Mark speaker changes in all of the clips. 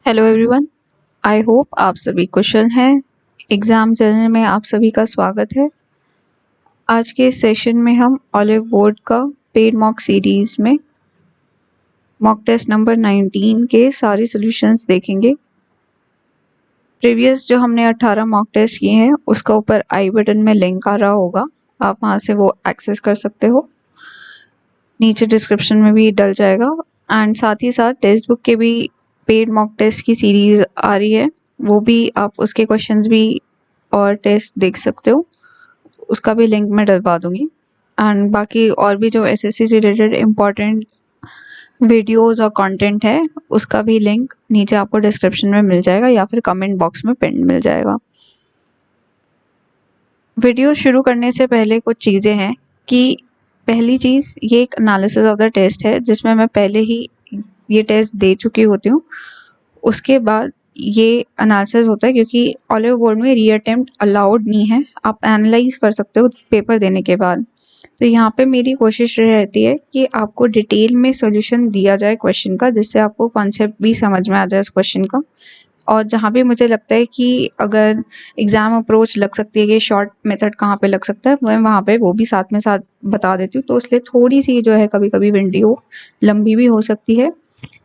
Speaker 1: Hello everyone, I hope आप सभी कुशल हैं। एग्ज़ाम जर्नल में आप सभी का स्वागत है। आज के इस सेशन में हम ऑलिव बोर्ड का पेड मॉक सीरीज़ में मॉक टेस्ट नंबर 19 के सारे सॉल्यूशंस देखेंगे। प्रीवियस जो हमने 18 मॉक टेस्ट किए हैं उसका ऊपर आई बटन में लिंक आ रहा होगा, आप वहाँ से वो एक्सेस कर सकते हो। नीचे डिस्क्रिप्शन में भी डल जाएगा एंड साथ ही साथ टेक्स्ट बुक के भी पेड मॉक टेस्ट की सीरीज़ आ रही है, वो भी आप उसके क्वेश्चंस भी और टेस्ट देख सकते हो, उसका भी लिंक मैं डलवा दूँगी। एंड बाकी और भी जो एसएससी से रिलेटेड इम्पॉर्टेंट वीडियोज़ और कंटेंट है उसका भी लिंक नीचे आपको डिस्क्रिप्शन में मिल जाएगा या फिर कमेंट बॉक्स में पिन मिल जाएगा। वीडियो शुरू करने से पहले कुछ चीज़ें हैं कि पहली चीज़ ये एक एनालिसिस ऑफ द टेस्ट है जिसमें मैं पहले ही ये टेस्ट दे चुकी होती हूँ। उसके बाद ये एनालिसिस होता है क्योंकि ऑलिव बोर्ड में रीअटेम्प्ट अलाउड नहीं है, आप एनालाइज कर सकते हो पेपर देने के बाद। तो यहाँ पे मेरी कोशिश रहती है कि आपको डिटेल में सॉल्यूशन दिया जाए क्वेश्चन का, जिससे आपको कॉन्सेप्ट भी समझ में आ जाए उस क्वेश्चन का। और जहाँ भी मुझे लगता है कि अगर एग्ज़ाम अप्रोच लग सकती है कि शॉर्ट मेथड कहाँ पे लग सकता है, मैं वहाँ पे वो भी साथ में साथ बता देती हूँ। तो इसलिए थोड़ी सी जो है कभी कभी वीडियो लंबी भी हो सकती है।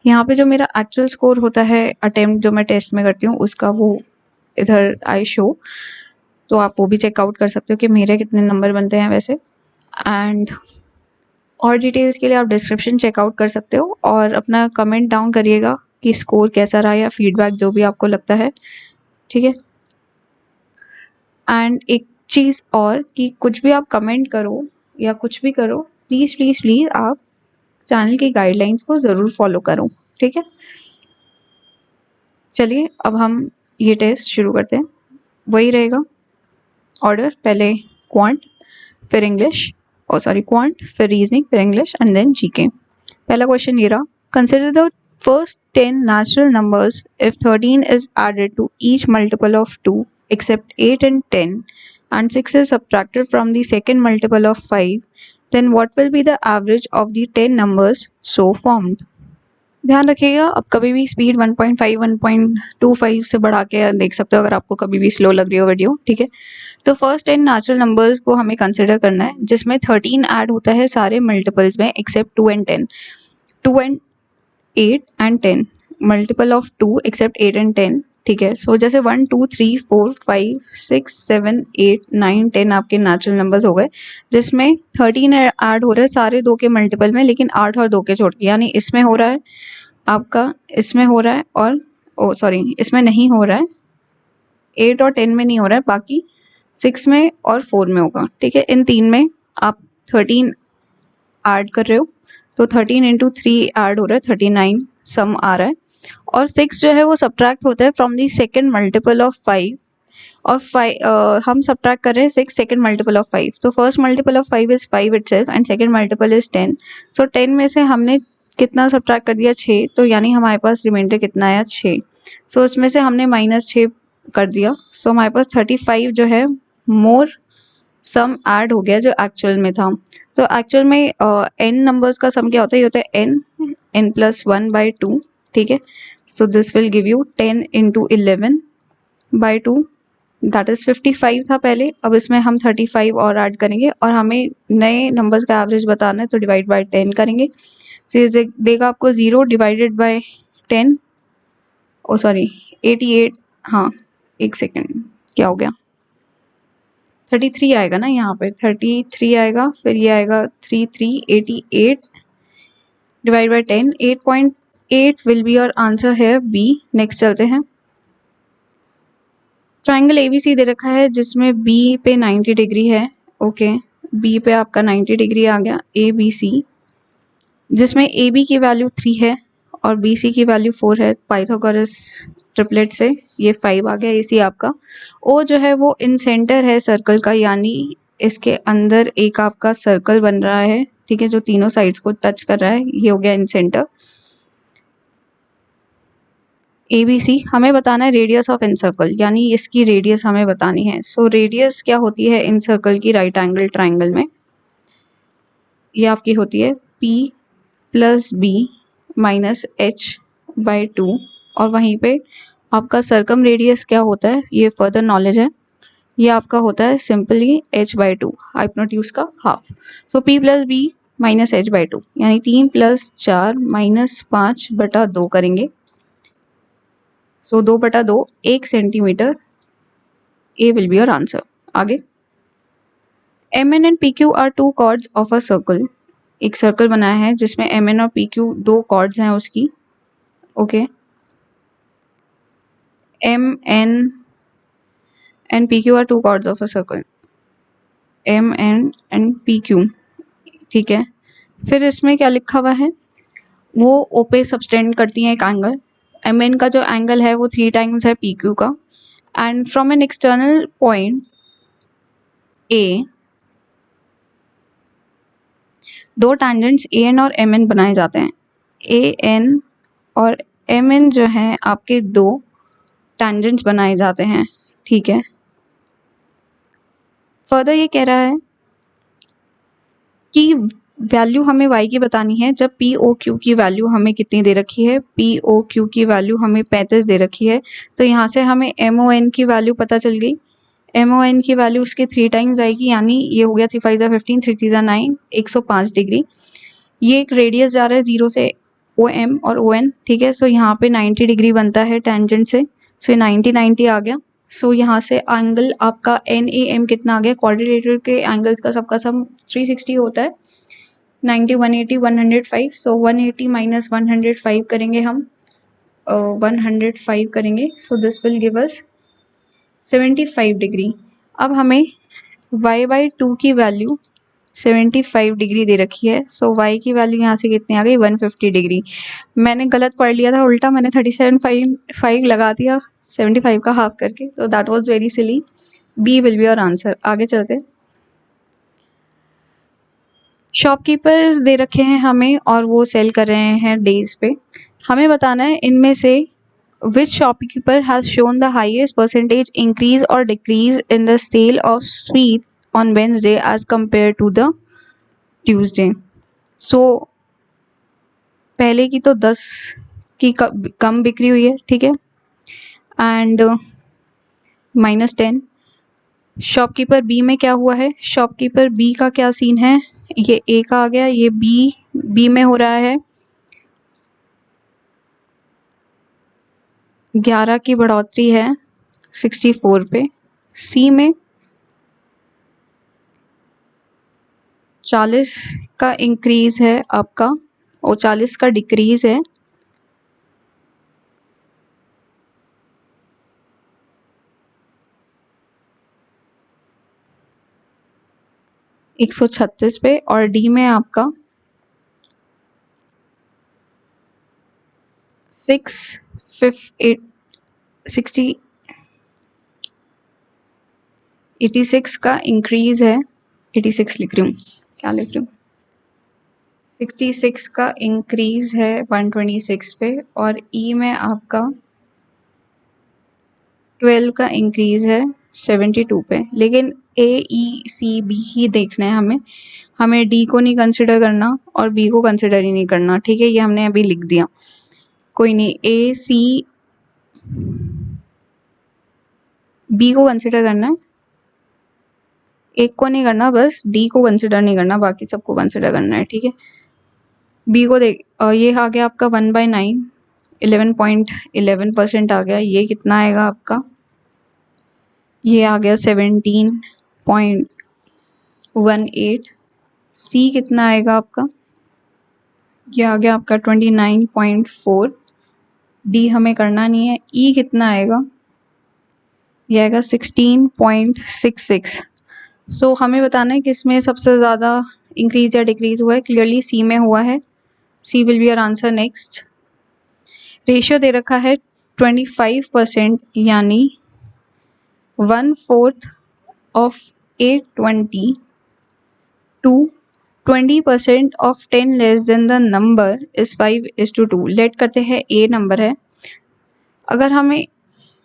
Speaker 1: यहाँ पे जो मेरा एक्चुअल स्कोर होता है अटेम्प्ट जो मैं टेस्ट में करती हूँ उसका, वो इधर आई शो, तो आप वो भी चेकआउट कर सकते हो कि मेरे कितने नंबर बनते हैं वैसे। एंड और डिटेल्स के लिए आप डिस्क्रिप्शन चेकआउट कर सकते हो और अपना कमेंट डाउन करिएगा कि स्कोर कैसा रहा या फीडबैक जो भी आपको लगता है, ठीक है। एंड एक चीज़ और कि कुछ भी आप कमेंट करो या कुछ भी करो, प्लीज़ प्लीज़ प्लीज़ आप चैनल की गाइडलाइंस को ज़रूर फॉलो करो, ठीक है। चलिए अब हम ये टेस्ट शुरू करते हैं। वही रहेगा ऑर्डर, पहले क्वांट फिर इंग्लिश, क्वांट फिर रीजनिंग फिर इंग्लिश एंड देन जीके। पहला क्वेश्चन ये रहा, consider the first 10 natural numbers if 13 is added to each multiple of 2 except 8 and 10 and 6 is subtracted from the second multiple of 5, then what will be the average of the 10 numbers so formed? ध्यान रखिएगा, आप कभी भी speed 1.5 1.25 से बढ़ा के देख सकते हो अगर आपको कभी भी स्लो लग रही हो वीडियो, ठीक है। तो फर्स्ट 10 नेचुरल नंबर्स को हमें कंसिडर करना है जिसमें 13 ऐड होता है सारे मल्टीपल्स में except 2 and 10, 2 and 8 and 10, multiple of 2 except 8 and 10, ठीक है। सो जैसे 1 2 3 4 5 6 7 8 9 10 आपके नेचुरल नंबर्स हो गए, जिसमें 13 ऐड हो रहा है सारे 2 के मल्टीपल में, लेकिन 8 और 2 के छोड़ के, यानी इसमें हो रहा है आपका, इसमें हो रहा है और इसमें नहीं हो रहा है, 8 और 10 में नहीं हो रहा है, बाकी 6 में और 4 में होगा, ठीक है। इन 3 में आप 13 ऐड कर रहे हो तो 13 इंटू 3 ऐड हो रहा है, 39 सम आ रहा है। और 6 जो है वो सब्ट्रैक्ट होता है from the second multiple of 5, और 5 हम सब्ट्रैक्ट कर रहे हैं 6 सेकेंड मल्टीपल ऑफ 5, तो first multiple of 5 is 5 itself and second multiple is 10। सो 10 में से हमने कितना सब्ट्रैक्ट कर दिया, 6, तो यानी हमारे पास रिमाइंडर कितना आया, 6। सो इसमें से हमने -6 कर दिया, सो हमारे पास 35 जो है मोर सम ऐड हो गया जो एक्चुअल में था। तो एक्चुअल में n नंबर्स का सम क्या होता है, ये होता है n प्लस 1/2, ठीक है। सो this will give you 10 into 11/2, that is 55 था पहले, अब इसमें हम 35 और ऐड करेंगे और हमें नए नंबर्स का एवरेज बताना है, तो डिवाइड बाय 10 करेंगे। तो देगा आपको 0 डिवाइडेड बाय 10, 88, हाँ एक सेकेंड, क्या हो गया, 33 आएगा ना, यहाँ पे 33 आएगा, फिर ये आएगा 88 divide by 10, 8.8 will be your answer है बी। नेक्स्ट चलते हैं, ट्राइंगल ABC दे रखा है जिसमें बी पे 90 डिग्री है, ओके, बी पे आपका 90 डिग्री आ गया ABC, जिसमें AB की वैल्यू 3 है और BC की वैल्यू 4 है, पाइथागोरस ट्रिपलेट से ये 5 आ गया। AC आपका O जो है वो इन सेंटर है सर्कल का, यानी इसके अंदर एक आपका सर्कल बन रहा है, ठीक है, जो तीनों साइड्स को टच कर रहा है, ये हो गया इन सेंटर। ABC हमें बताना है रेडियस ऑफ इन सर्कल, यानी इसकी रेडियस हमें बतानी है। सो रेडियस क्या होती है इन सर्कल की राइट एंगल ट्राइंगल में, ये आपकी होती है P + B - H/2, और वहीं पे आपका सर्कम रेडियस क्या होता है ये फर्दर नॉलेज है, ये आपका होता है सिंपली h/2 हाइपोटेन्यूज का हाफ। सो p + b - h/2 यानी 3 + 4 - 5/2 करेंगे। So 2/2 1 centimetre, a will be your answer. आगे mn and pq are 2 chords of a circle. एक सर्कल बनाया है जिसमें mn और pq 2 कॉर्ड्स हैं उसकी। Okay mn and pq are 2 chords of a circle, mn and pq, ठीक है। फिर इसमें क्या लिखा हुआ है, वो ओ पे सबटेंड करती हैं एक एंगल, mn का जो एंगल है वो 3 टाइम्स है pq का, and from an external point a दो टैंजेंट्स an और mn बनाए जाते हैं। an और mn जो हैं आपके दो टैंजेंट्स बनाए जाते हैं, ठीक है। फर्दर ये कह रहा है कि वैल्यू हमें y की बतानी है जब पी ओ क्यू की वैल्यू हमें कितनी दे रखी है, पी ओ क्यू की वैल्यू हमें 35 दे रखी है। तो यहाँ से हमें एम ओ एन की वैल्यू पता चल गई, एम ओ एन की वैल्यू उसके 3 टाइम्स आएगी, यानी ये हो गया 3 5 15 3 3 9 105 डिग्री। ये एक रेडियस जा रहा है 0 से ओ एम और ओ एन, ठीक है। सो यहाँ पे 90 डिग्री बनता है टेंजेंट से, सो ये 90 आ गया। सो यहाँ से एंगल आपका एन ए एम कितना आ गया, क्वाड्रिलेटरल के एंगल्स का सबका सम 360 होता है, 90 180 105। सो 180 - 105 करेंगे हम, 105 करेंगे, सो this will give us 75 degree. अब हमें y/2 की वैल्यू 75 डिग्री दे रखी है। सो y की वैल्यू यहाँ से कितनी आ गई, 150 डिग्री। मैंने गलत पढ़ लिया था, उल्टा मैंने 37.5 लगा दिया 75 का हाफ करके, तो that was very silly. B will be your answer. आगे चलते, शॉपकीपर्स दे रखे हैं हमें और वो सेल कर रहे हैं डेज पे। हमें बताना है इनमें से which shopkeeper has shown the highest percentage increase or decrease in the sale of sweets on Wednesday as compared to the Tuesday. So पहले की तो 10 की कम बिक्री हुई है, ठीक है, एंड -10। शॉपकीपर बी में क्या हुआ है, शॉपकीपर बी का क्या सीन है, ये ए का आ गया, ये बी में हो रहा है 11 की बढ़ोतरी है 64 पे, सी में 40 का इंक्रीज है आपका और 40 का डिक्रीज है, $136 पे, और डी में आपका 86 का इंक्रीज है, 86 लिख रही हूँ, क्या लिख रही हूँ, 66 का इंक्रीज है 126 पे, और ई में आपका 12 का इंक्रीज है 72 पे। लेकिन ए ई सी बी ही देखना है हमें डी को नहीं कंसिडर करना और बी को कंसिडर ही नहीं करना, ठीक है। ये हमने अभी लिख दिया, कोई नहीं। ए सी बी को कंसिडर करना है, एक को नहीं करना, बस डी को कंसिडर नहीं करना, बाकी सबको कंसिडर करना है, ठीक है। बी को देख, ये आ गया आपका 1/9 11.11% आ गया। ये कितना आएगा आपका, ये आ गया 17.18। सी कितना आएगा आपका, ये आ गया आपका 29.4। डी हमें करना नहीं है। ई कितना आएगा, ये आएगा 16.66। सो हमें बताना है कि इसमें सबसे ज़्यादा इंक्रीज या डिक्रीज हुआ है, क्लियरली सी में हुआ है। C will be your answer. Next, ratio दे रखा है 25%, यानी 1/4 of 820 to 20% of 10 less than the number is 5:2। Let करते हैं ए नंबर है, अगर हमें,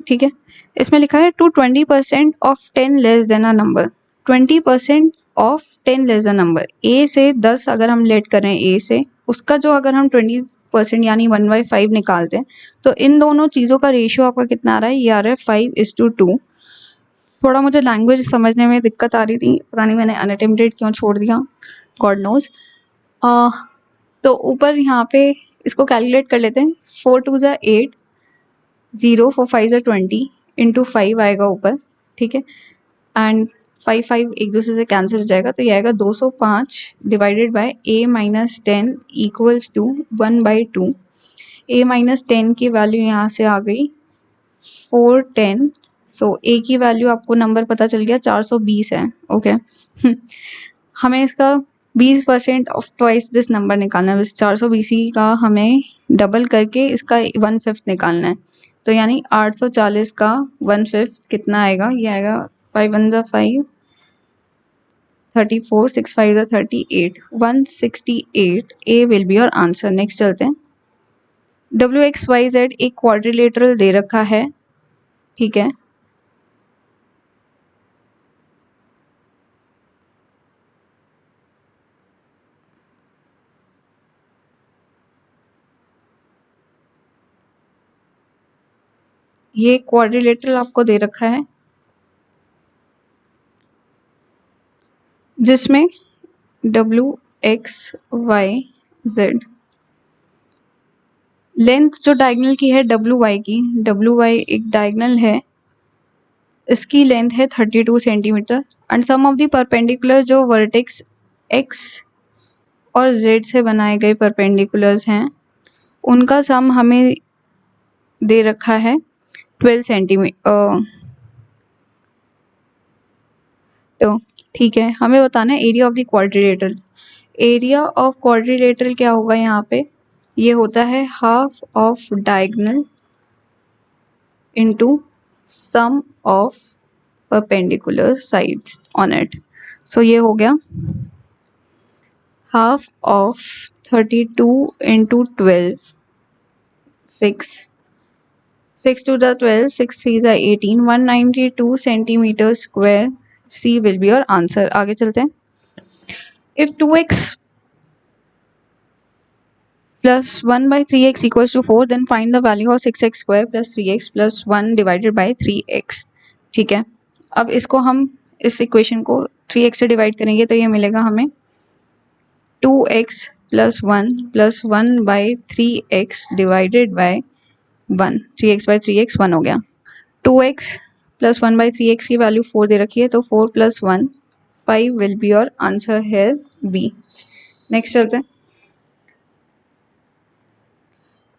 Speaker 1: ठीक है, इसमें लिखा है to 20% of 10 less than a number, 20% of 10 less than number. A से 10 अगर हम लेट करें, ए से उसका जो अगर हम 5% यानी 1/5 निकालते हैं तो इन दोनों चीज़ों का रेशियो आपका कितना आ रहा है, ये आ रहा है 5:2। थोड़ा मुझे लैंग्वेज समझने में दिक्कत आ रही थी, पता नहीं मैंने अनअटेम्प्टेड क्यों छोड़ दिया, गॉड नोज। तो ऊपर यहाँ पे इसको कैलकुलेट कर लेते हैं। 4 2 ज़ा 8, 0 4 5 ज़ा 20 इंटू 5 आएगा ऊपर, ठीक है, एंड 5 5 एक दूसरे से कैंसिल हो जाएगा तो ये आएगा 205 divided by a minus 10 equals to 1/2। a minus 10 की वैल्यू यहाँ से आ गई 410। सो a की वैल्यू आपको नंबर पता चल गया 420 है, ओके। हमें इसका 20% ऑफ ट्वाइस दिस नंबर निकालना है, बस 420 का हमें डबल करके इसका 1/5 निकालना है। तो यानी 840 का 1/5 कितना आएगा, ये आएगा 5 1 ज़ा 5, 34, 6 5 ज़ा 38, 168। A will be your answer. Next चलते हैं। WXYZ एक क्वाड्रिलेटरल दे रखा है, ठीक है, ये क्वाड्रिलेटरल आपको दे रखा है जिसमें WXYZ लेंथ जो डायगोनल की है WY की, WY एक डायगोनल है, इसकी लेंथ है 32 centimetre and sum of the perpendicular जो वर्टेक्स X और Z से बनाए गए परपेंडिकुलर्स हैं उनका सम हमें दे रखा है 12 सेंटीमीटर। तो ठीक है, हमें बताना है area of the quadrilateral. Area of quadrilateral क्या होगा यहाँ पे, ये होता है half of diagonal into sum of perpendicular sides on it. So ये हो गया हाफ ऑफ 32 इंटू 12, 6 6 2 ज़ा 12, 6 3 ज़ा 18, 192 centimetre square. C will be your answer. आगे चलते हैं। If 2x plus 1/3x equals to 4 then find the value of 6x square plus 3x plus 1 divided by 3x। ठीक है, अब इसको हम इस इक्वेशन को 3x से डिवाइड करेंगे तो ये मिलेगा हमें 2x plus 1 plus 1/3x divided by 1, 3x by 3x 1 हो गया। 2x plus 1/3x की वैल्यू 4 दे रखी है तो 4 plus 1 5 will be your answer here B। Next चलते हैं।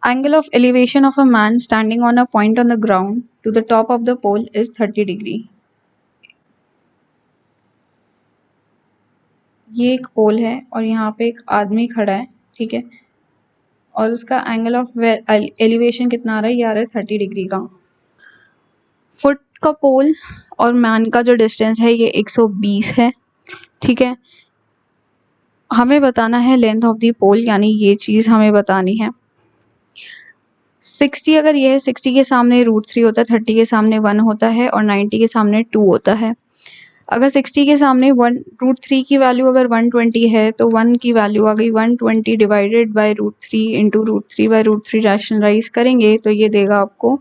Speaker 1: Angle of elevation of a man standing on a point on the ground to the top of the pole is 30 degree। ये एक पोल है और यहाँ पे एक आदमी खड़ा है, ठीक है, और उसका एंगल ऑफ एलिवेशन कितना आ रहा है, ये आ रहा है 30 डिग्री का। फुट का पोल और मैन का जो डिस्टेंस है ये 120 है, ठीक है। हमें बताना है लेंथ ऑफ द पोल, यानी ये चीज़ हमें बतानी है। 60 अगर ये है, 60 के सामने √3 होता है, 30 के सामने 1 होता है और 90 के सामने 2 होता है। अगर 60 के सामने √3 की वैल्यू अगर 120 है तो 1 की वैल्यू आ गई 120 डिवाइडेड बाय √3 इंटू √3/√3 रैशनलाइज करेंगे तो ये देगा आपको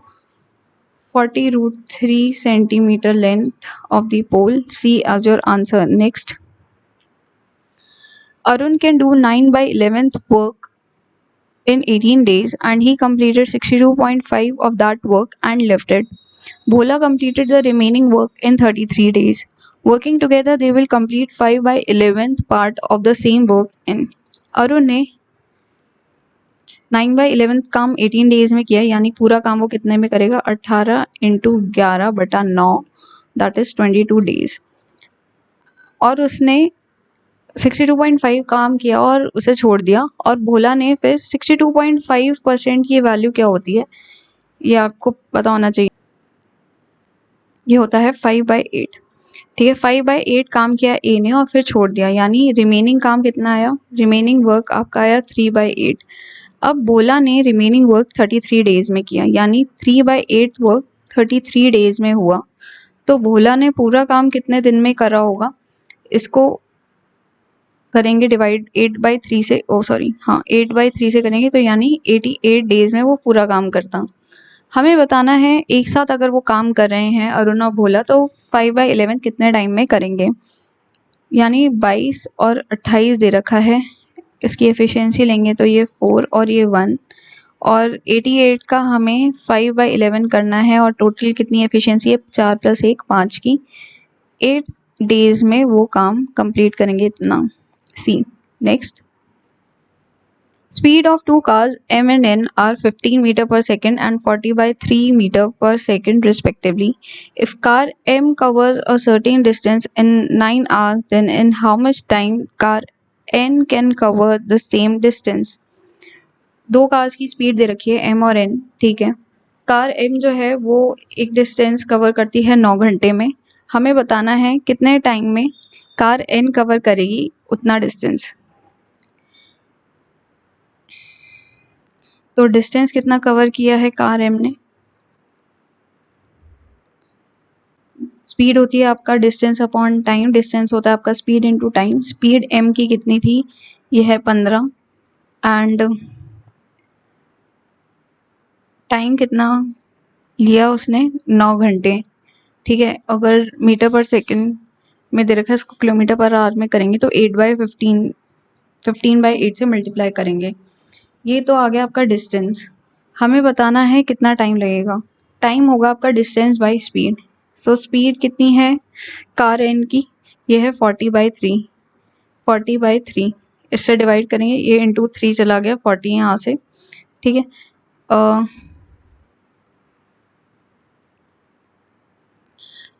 Speaker 1: 40 √3 centimetre length of the pole. C as your answer. Next, Arun can do 9/11th work in 18 days and he completed 62.5 of that work and left it. Bhola completed the remaining work in 33 days. Working together they will complete 5/11th part of the same work in। Arun ने 9/11th काम 18 days में किया, यानी पूरा काम वो कितने में करेगा, 18 × 11/9 दैट इज 22 डेज। और उसने 62.5 काम किया और उसे छोड़ दिया, और भोला ने फिर 62.5% की वैल्यू क्या होती है ये आपको पता होना चाहिए, ये होता है 5/8। ठीक है, 5/8 काम किया ए ने और फिर छोड़ दिया, यानी रिमेनिंग काम कितना आया, रिमेनिंग वर्क आपका आया 3/8। अब भोला ने रिमेनिंग वर्क 33 डेज में किया, यानी 3/8 वर्क 33 डेज में हुआ। तो भोला ने पूरा काम कितने दिन में करा होगा, इसको करेंगे डिवाइड 8/3 से, ओ सॉरी हाँ 8/3 से करेंगे, तो यानी 88 डेज में वो पूरा काम करता। हमें बताना है एक साथ अगर वो काम कर रहे हैं अरुण और भोला, तो 5/11 कितने टाइम में करेंगे। यानी 22 और 28 दे रखा है, इसकी एफिशिएंसी लेंगे तो ये 4 और ये 1, और 88 का हमें 5/11 करना है, और टोटल कितनी एफिशिएंसी है 4 + 1 5 की। 8 डेज में वो काम कंप्लीट करेंगे इतना। सी next, speed of two cars M and N are 15 meter per second and 40/3 meter per second respectively. If car M covers a certain distance in 9 hours, then in how much time car N can cover the same distance? दो cars की speed दे रखी है M और N, ठीक है। Car M जो है वो एक डिस्टेंस कवर करती है 9 घंटे में। हमें बताना है कितने टाइम में कार N कवर करेगी उतना डिस्टेंस। तो डिस्टेंस कितना कवर किया है कार M ने, स्पीड होती है आपका डिस्टेंस अपॉन टाइम, डिस्टेंस होता है आपका speed into time. Speed M की कितनी थी, ये है 15, एंड टाइम कितना लिया उसने 9 घंटे, ठीक है। अगर मीटर पर सेकंड में दे रखा है, इसको किलोमीटर पर आवर में करेंगे तो 8/15 15/8 से मल्टीप्लाई करेंगे। ये तो आ गया आपका डिस्टेंस। हमें बताना है कितना टाइम लगेगा। टाइम होगा आपका distance by speed. So speed कितनी है कार एन की, ये है 40/3, 40/3 इससे डिवाइड करेंगे, ये इंटू 3 चला गया 40 यहाँ से, ठीक है।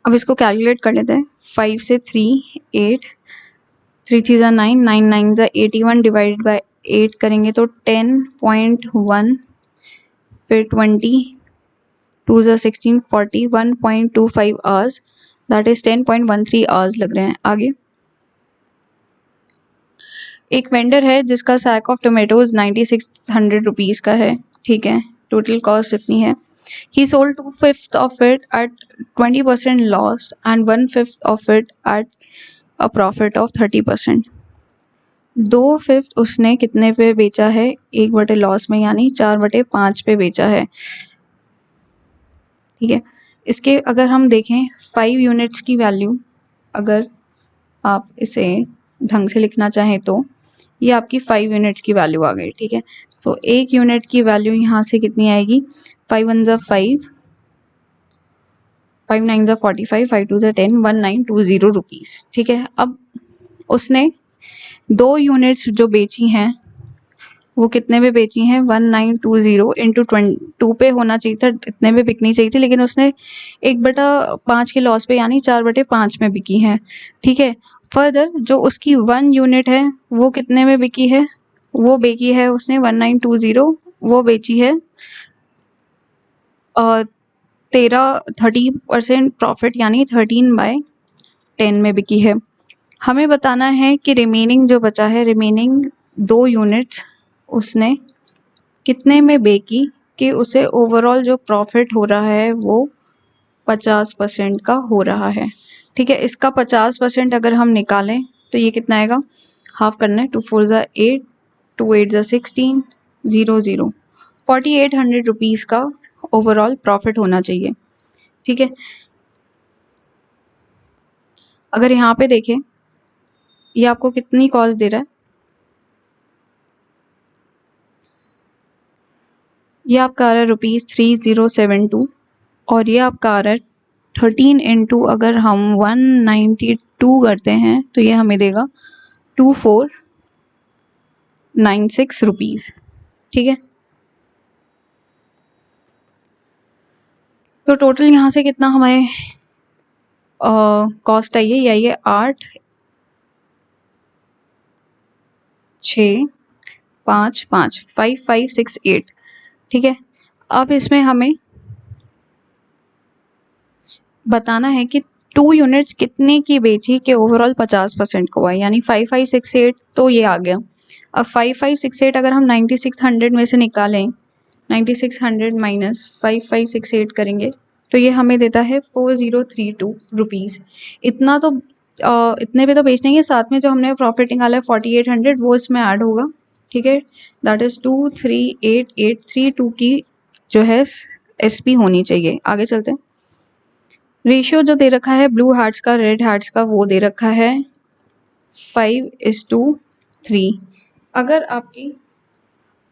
Speaker 1: अब इसको कैलकुलेट कर लेते हैं। 5 से 3 8, 3 3 ज़ा 9, 9 9 ज़ा 81 डिवाइडेड बाय 8 करेंगे तो 10.1, फिर 20, 2 ज़ा 16, 40, 1.25 आवर्स, दैट इज 10.13 आवर्स लग रहे हैं। आगे एक वेंडर है जिसका सैक ऑफ टोमेटोज 9600 रुपीज़ का है, ठीक है। टोटल कॉस्ट इतनी है। He sold 2/5 of it at 20% loss and 1/5 of it at a profit of 30%. 2/5 उसने कितने पे बेचा है, 1/, लॉस में, यानी 4/5 पे बेचा है, ठीक है। इसके अगर हम देखें 5 यूनिट्स की वैल्यू, अगर आप इसे ढंग से लिखना चाहें तो ये आपकी 5 यूनिट्स की वैल्यू आ गई, ठीक है। सो 1 यूनिट की वैल्यू यहाँ से कितनी आएगी, 5 1 ज़ा 5, 5 9 ज़ा 45, 5 2 ज़ा 10, 1920 रुपीज़, ठीक है। अब उसने 2 यूनिट्स जो बेची हैं वो कितने पे बेची हैं, 1920 इंटू 2 पे होना चाहिए था, इतने पे बिकनी चाहिए थी, लेकिन उसने 1/5 के लॉस पे यानी 4/5 में बिकी है, ठीक है। फर्दर जो उसकी 1 यूनिट है वो कितने में बिकी है, वो बेची है उसने 1920, वो बेची है 30% प्रॉफिट यानी 13/10 में बिकी है। हमें बताना है कि रिमेनिंग जो बचा है, रिमेनिंग 2 यूनिट्स उसने कितने में बेची कि उसे ओवरऑल जो प्रॉफिट हो रहा है वो 50% का हो रहा है, ठीक है। इसका 50% अगर हम निकालें तो ये कितना आएगा, हाफ करना है, 2 4 ज़ा 8, 2 8 ज़ा 16, 0 0, 4800 रुपीज़ का ओवरऑल प्रॉफिट होना चाहिए, ठीक है। अगर यहाँ पे देखें ये आपको कितनी कॉस्ट दे रहा है, ये आपका आ रहा है ₹3072, और ये आपका आ रहा है 13 इंटू, अगर हम 192 करते हैं तो ये हमें देगा 2496 रुपीज़, ठीक है। तो टोटल यहाँ से कितना हमें कॉस्ट आई है, ये आई है 8 6 5 5 5568, ठीक है। अब इसमें हमें बताना है कि 2 यूनिट्स कितने की बेची कि ओवरऑल 50% को हुआ, यानी 5568 तो ये आ गया। अब 5568 अगर हम 9600 में से निकालें, 9600 माइनस 5568 करेंगे तो ये हमें देता है 4032 रुपीज़। इतना तो इतने पे तो बेच देंगे, साथ में जो हमने प्रॉफिट निकाला है 4800 वो इसमें ऐड होगा, ठीक है। दैट इज़ 23883 की जो है SP होनी चाहिए। आगे चलते हैं। रेशियो जो दे रखा है ब्लू हार्ट्स का रेड हार्ट्स का वो दे रखा है 5:3। अगर आपकी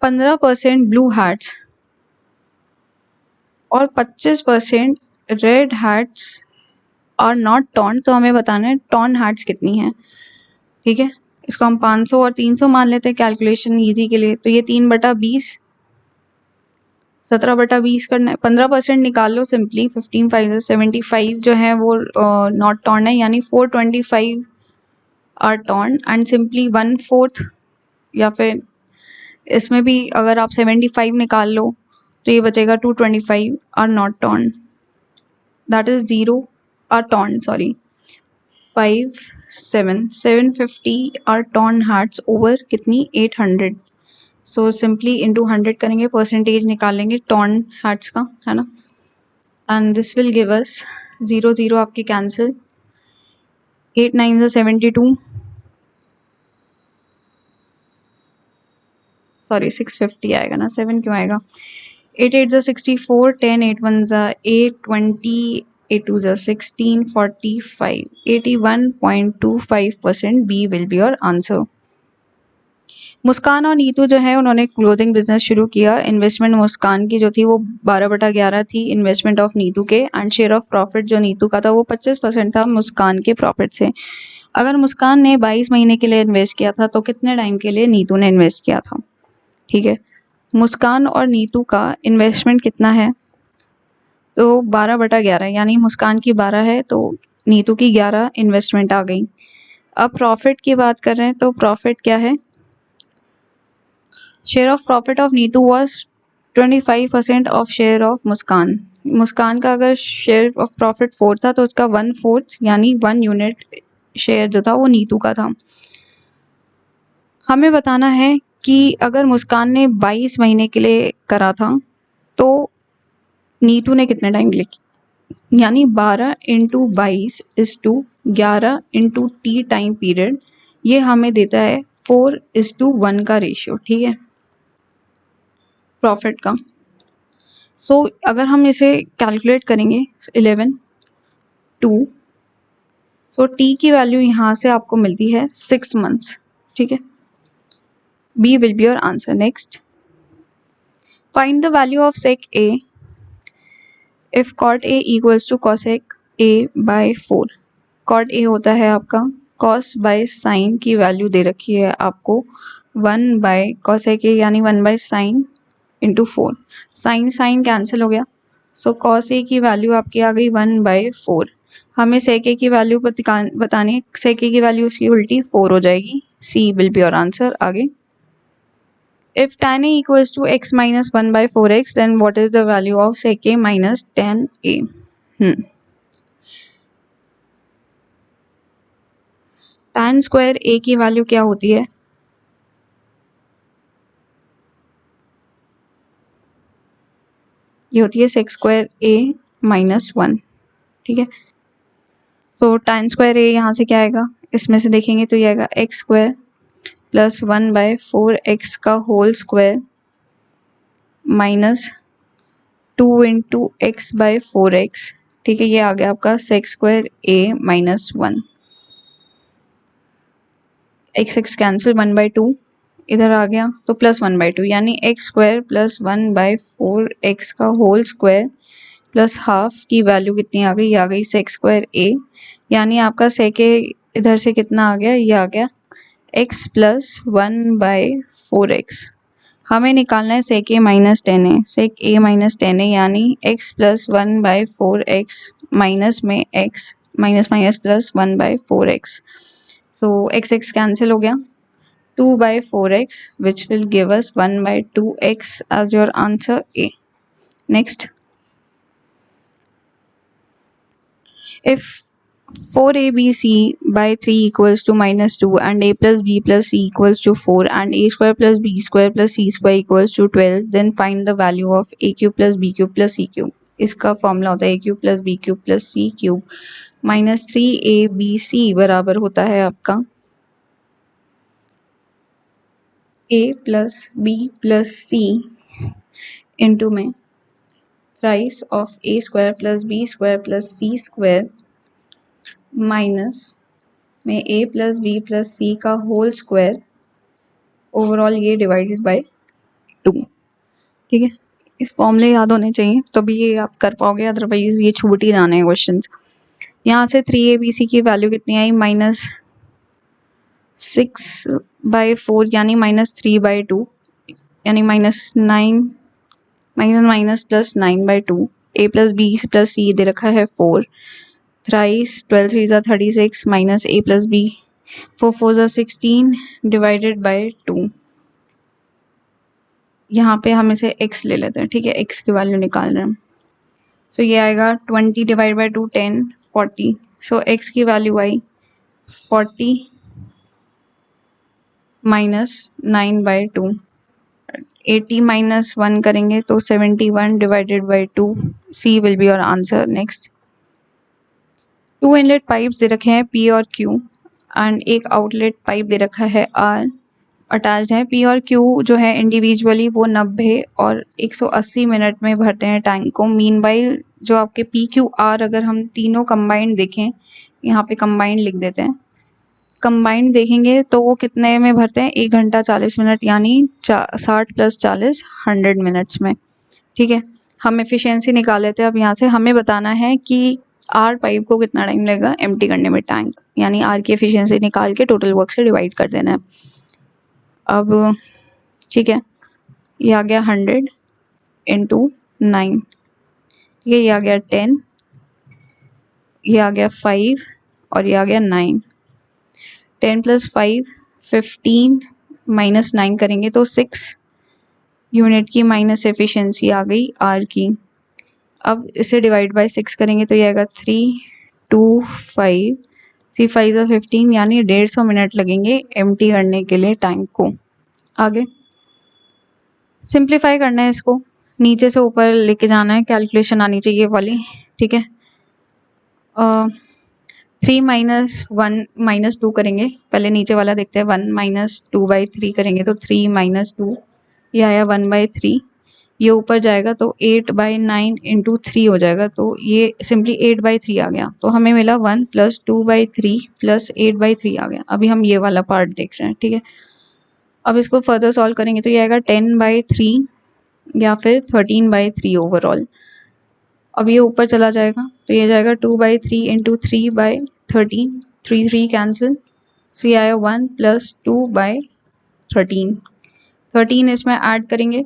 Speaker 1: 15% ब्लू हार्ट्स और 25% रेड हार्ट्स और नॉट टॉन, तो हमें बताना है टॉन हार्ट्स कितनी है, ठीक है। इसको हम 500 और 300 मान लेते हैं कैलकुलेशन इजी के लिए। तो ये 3/20 17/20 करना है। 15% निकाल लो सिंपली, 15 5 75 जो है वो नॉट टॉन है, यानी 425 आर टॉन एंड सिंपली 1/4, या फिर इसमें भी अगर आप 75 निकाल लो तो ये बचेगा 225 are not ton, that is 0 are ton, sorry 750 are ton hearts over कितनी 800। सो सिंपली इंटू 100 करेंगे, परसेंटेज निकालेंगे टॉन हार्ट्स का, है ना। And this will give us 0 0 आपके कैंसिल, 8 9 72, सॉरी 650 आएगा ना, 7 क्यों आएगा। 8 8 64, 10 8 1 8, 20 8 2 16, 45, 81.25% B will be your answer. Muskan और नीतू जो है उन्होंने क्लोथिंग बिजनेस शुरू किया। इन्वेस्टमेंट मुस्कान की जो थी वो 12/11 थी इन्वेस्टमेंट ऑफ नीतू के, एंड शेयर ऑफ प्रॉफिट जो नीतू का था वो 25% था मुस्कान के प्रॉफिट से। अगर मुस्कान ने 22 महीने के लिए इन्वेस्ट किया था तो कितने टाइम के लिए नीतू ने इन्वेस्ट किया था, ठीक है। मुस्कान और नीतू का इन्वेस्टमेंट कितना है, तो 12/11, यानी मुस्कान की 12 है तो नीतू की 11 इन्वेस्टमेंट आ गई। अब प्रॉफिट की बात कर रहे हैं तो प्रॉफिट क्या है, share of profit of Neetu was 25% of share of Muskan. Muskan का अगर शेयर ऑफ प्रॉफिट 4 था तो उसका 1/4 यानी 1 यूनिट शेयर जो था वो नीतू का था। हमें बताना है कि अगर मुस्कान ने 22 महीने के लिए करा था तो नीतू ने कितने टाइम के लिए, यानी 12 × 22 = 11 × T टाइम पीरियड, ये हमें देता है 4:1 का रेशियो, ठीक है, प्रॉफिट का। सो अगर हम इसे कैलकुलेट करेंगे 11 2, सो T की वैल्यू यहाँ से आपको मिलती है 6 मंथ्स, ठीक है। B will be your answer. Next, find the value of sec A if cot A equals to cosec A by 4। cot A होता है आपका cos बाय साइन की वैल्यू दे रखी है आपको 1 बाय cosec A, यानी 1 by sine into 4। Sine sine cancel हो गया, सो cos A की वैल्यू आपकी आ गई 1 बाय 4। हमें sec A की वैल्यू बतानी है, sec A की वैल्यू उसकी उल्टी 4 हो जाएगी। C will be your answer। आगे, if tan A equals to x minus 1 by 4x, then what is the value of sec A minus tan A? tan square A की value क्या होती है, ये होती है sec स्क्वायर A minus 1, ठीक है। सो tan स्क्वायर A यहाँ से क्या आएगा, इसमें से देखेंगे तो ये आएगा x square plus 1 by 4x का whole square minus 2 × x by 4x, ठीक है। ये आ गया आपका sec square A minus 1। x cancel, 1/2 इधर आ गया तो प्लस 1/2, यानी x square plus 1 by 4x का होल स्क्वायर प्लस हाफ की वैल्यू कितनी आ गई, ये आ गई sec स्क्वायर A, यानी आपका sec A इधर से कितना आ गया, ये आ गया x प्लस 1 बाय 4x। हमें निकालना है sec A minus 10A, sec A minus 10A यानी x plus 1 by 4x minus में x minus minus plus 1 by 4x। So x cancel हो गया, 2 by 4x which will give us 1 by 2x as your answer A। Next, if 4abc by 3 equals to -2 and a plus b plus c equals to 4 and a square plus b square plus c square equals to 12, then find the value of a cube plus b cube plus c cube। इसका formula होता है a cube plus B cube plus C cube minus 3abc बराबर होता है आपका a plus B plus C into में thrice of a square plus B square plus C square minus में a plus B plus C का whole square overall ये divided by 2। ठीक है, इस फॉर्मूले याद होने चाहिए तभी ये आप कर पाओगे, अदरवाइज ये छूट ही जाने हैं क्वेश्चंस। यहाँ से 3abc की वैल्यू कितनी आई -6/4 यानी -3/2 यानी -9 minus plus 9/2 a plus B plus C दे रखा है 4 थ्राइस 12 3 ज़ा 36 माइनस a प्लस बी 4 4 ज़ा 16 डिवाइडेड बाय 2। यहाँ पे हम इसे x ले लेते हैं। ठीक है, x की वैल्यू निकाल रहे हैं। सो ये आएगा 20 डिवाइड बाय 2 10 40। सो x की वैल्यू आई 40 माइनस 9/2 80 माइनस 1 करेंगे तो 71 divided by 2। C will be your answer. Next, 2 inlet pipes दे रखे हैं P और Q एंड एक आउटलेट पाइप दे रखा है R अटैच्ड है। P और Q जो है इंडिविजुअली वो 90 और 180 मिनट में भरते हैं टैंक को। मीनवाइल जो आपके P Q R अगर हम तीनों कंबाइंड देखें, यहाँ पे कंबाइंड लिख देते हैं, कंबाइंड देखेंगे तो वो कितने में भरते हैं 1 घंटा 40 मिनट यानी 60 + 40 100 मिनट्स में। ठीक है, हम एफिशिएंसी निकाल लेते हैं। अब यहाँ से हमें बताना है कि आर पाइप को कितना टाइम लगेगा एम्प्टी करने में टैंक, यानी आर की एफिशिएंसी निकाल के टोटल वर्क से डिवाइड कर देना है। अब ठीक है, ये आ गया 100 × 9। ठीक है, ये आ गया 10, ये आ गया 5 और ये आ गया 9। 10 + 5 15 माइनस 9 करेंगे तो 6 यूनिट की माइनस एफिशिएंसी आ गई आर की। अब इसे डिवाइड बाय 6 करेंगे तो ये आएगा 3 2 5 3 5 ज़ा 15 यानी 150 मिनट लगेंगे एम्प्टी करने के लिए टैंक को। आगे सिंप्लीफाई करना है, इसको नीचे से ऊपर लेके जाना है, कैलकुलेशन आनी चाहिए वाली। ठीक है, 3 - 1 - 2 करेंगे, पहले नीचे वाला देखते हैं। 1 - 2/3 करेंगे तो 3 - 2 ये आया 1/3। ये ऊपर जाएगा तो 8/9 × 3 हो जाएगा, तो ये सिंपली 8/3 आ गया। तो हमें मिला 1 + 2/3 + 8/3 आ गया। अभी हम ये वाला पार्ट देख रहे हैं। ठीक है, अब इसको फर्दर सॉल्व करेंगे तो ये आएगा 10/3 या फिर 13/3 ओवरऑल। अब ये ऊपर चला जाएगा तो ये जाएगा 2/3 × 3/13 3 3 कैंसिल। सो ये आया 1 + 2/13 13 इसमें ऐड करेंगे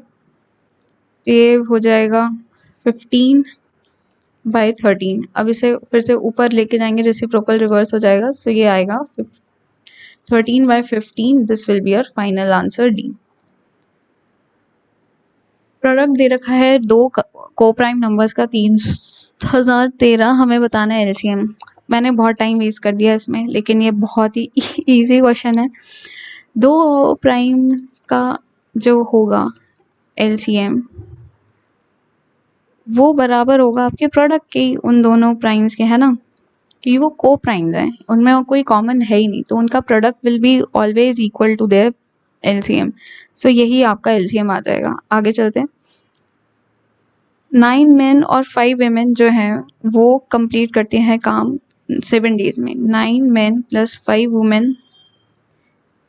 Speaker 1: तो ये हो जाएगा 15/13। अब इसे फिर से ऊपर लेके जाएंगे, रेसिप्रोकल रिवर्स हो जाएगा। सो ये आएगा 13/15। This will be your final answer D. Product दे रखा है दो कोप्राइम नंबर्स का 3013, हमें बताना है एलसीएम। मैंने बहुत टाइम वेस्ट कर दिया इसमें, लेकिन ये बहुत ही इजी क्वेश्चन है। दो प्राइम का जो होगा एलसीएम वो बराबर होगा आपके प्रोडक्ट के उन दोनों प्राइम्स के, है ना, क्योंकि वो को प्राइम्स हैं, उनमें कोई कॉमन है ही नहीं, तो उनका product will be always equal to their LCM. So यही आपका एलसीएम आ जाएगा। आगे चलते हैं। 9 मेन और 5 वेमेन जो हैं वो कंप्लीट करते हैं काम 7 डेज में। 9 मेन + 5 वुमेन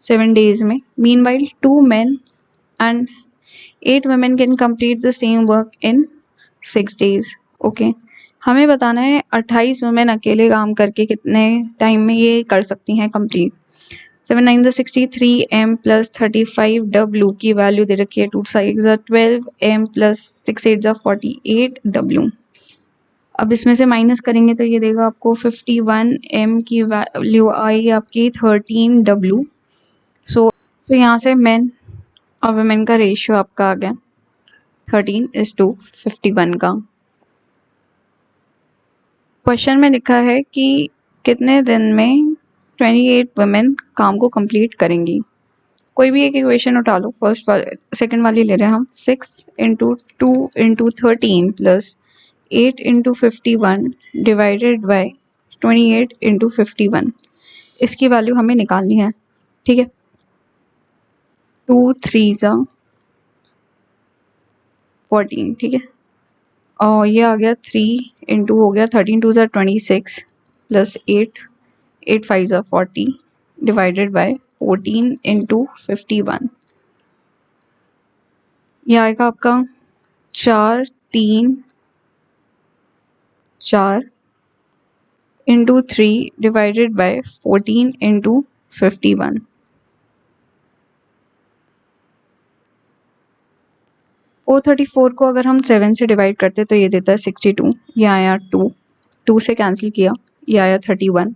Speaker 1: 7 डेज में। Meanwhile 2 men and 8 women can complete the same work in 6 days। Okay, हमें बताना है 28 वुमेन अकेले काम करके कितने टाइम में ये कर सकती हैं कंप्लीट। 7 9 63 m + 35 w की वैल्यू दे रखी है। 2 6 12 m + 6 8 48 w। अब इसमें से माइनस करेंगे तो ये देगा आपको 51 m की वैल्यू आई आपकी 13 w। सो यहाँ से मेन और वुमेन का रेशियो आपका आ गया 13:51 का। क्वेश्चन में लिखा है कि कितने दिन में 28 वुमेन काम को कंप्लीट करेंगी। कोई भी एक इक्वेशन उठा लो, फर्स्ट सेकंड वाली ले रहे हैं हम। 6 × 2 × 13 + 8 इंटू 51 डिवाइडेड बाई 28 इंटू 51, इसकी वैल्यू हमें निकालनी है। ठीक है, 2 3 14। ठीक है, और ये आ गया 3 इंटू हो गया 13 2 26 प्लस 8 5 40 डिवाइडेड बाय 14 इंटू 51। ये आएगा आपका 4 3 4 इंटू 3 डिवाइडेड बाय 14 इंटू 51। ओ 34 को अगर हम 7 से डिवाइड करते तो ये देता है 62। ये आया 2 से कैंसिल किया, ये आया 31।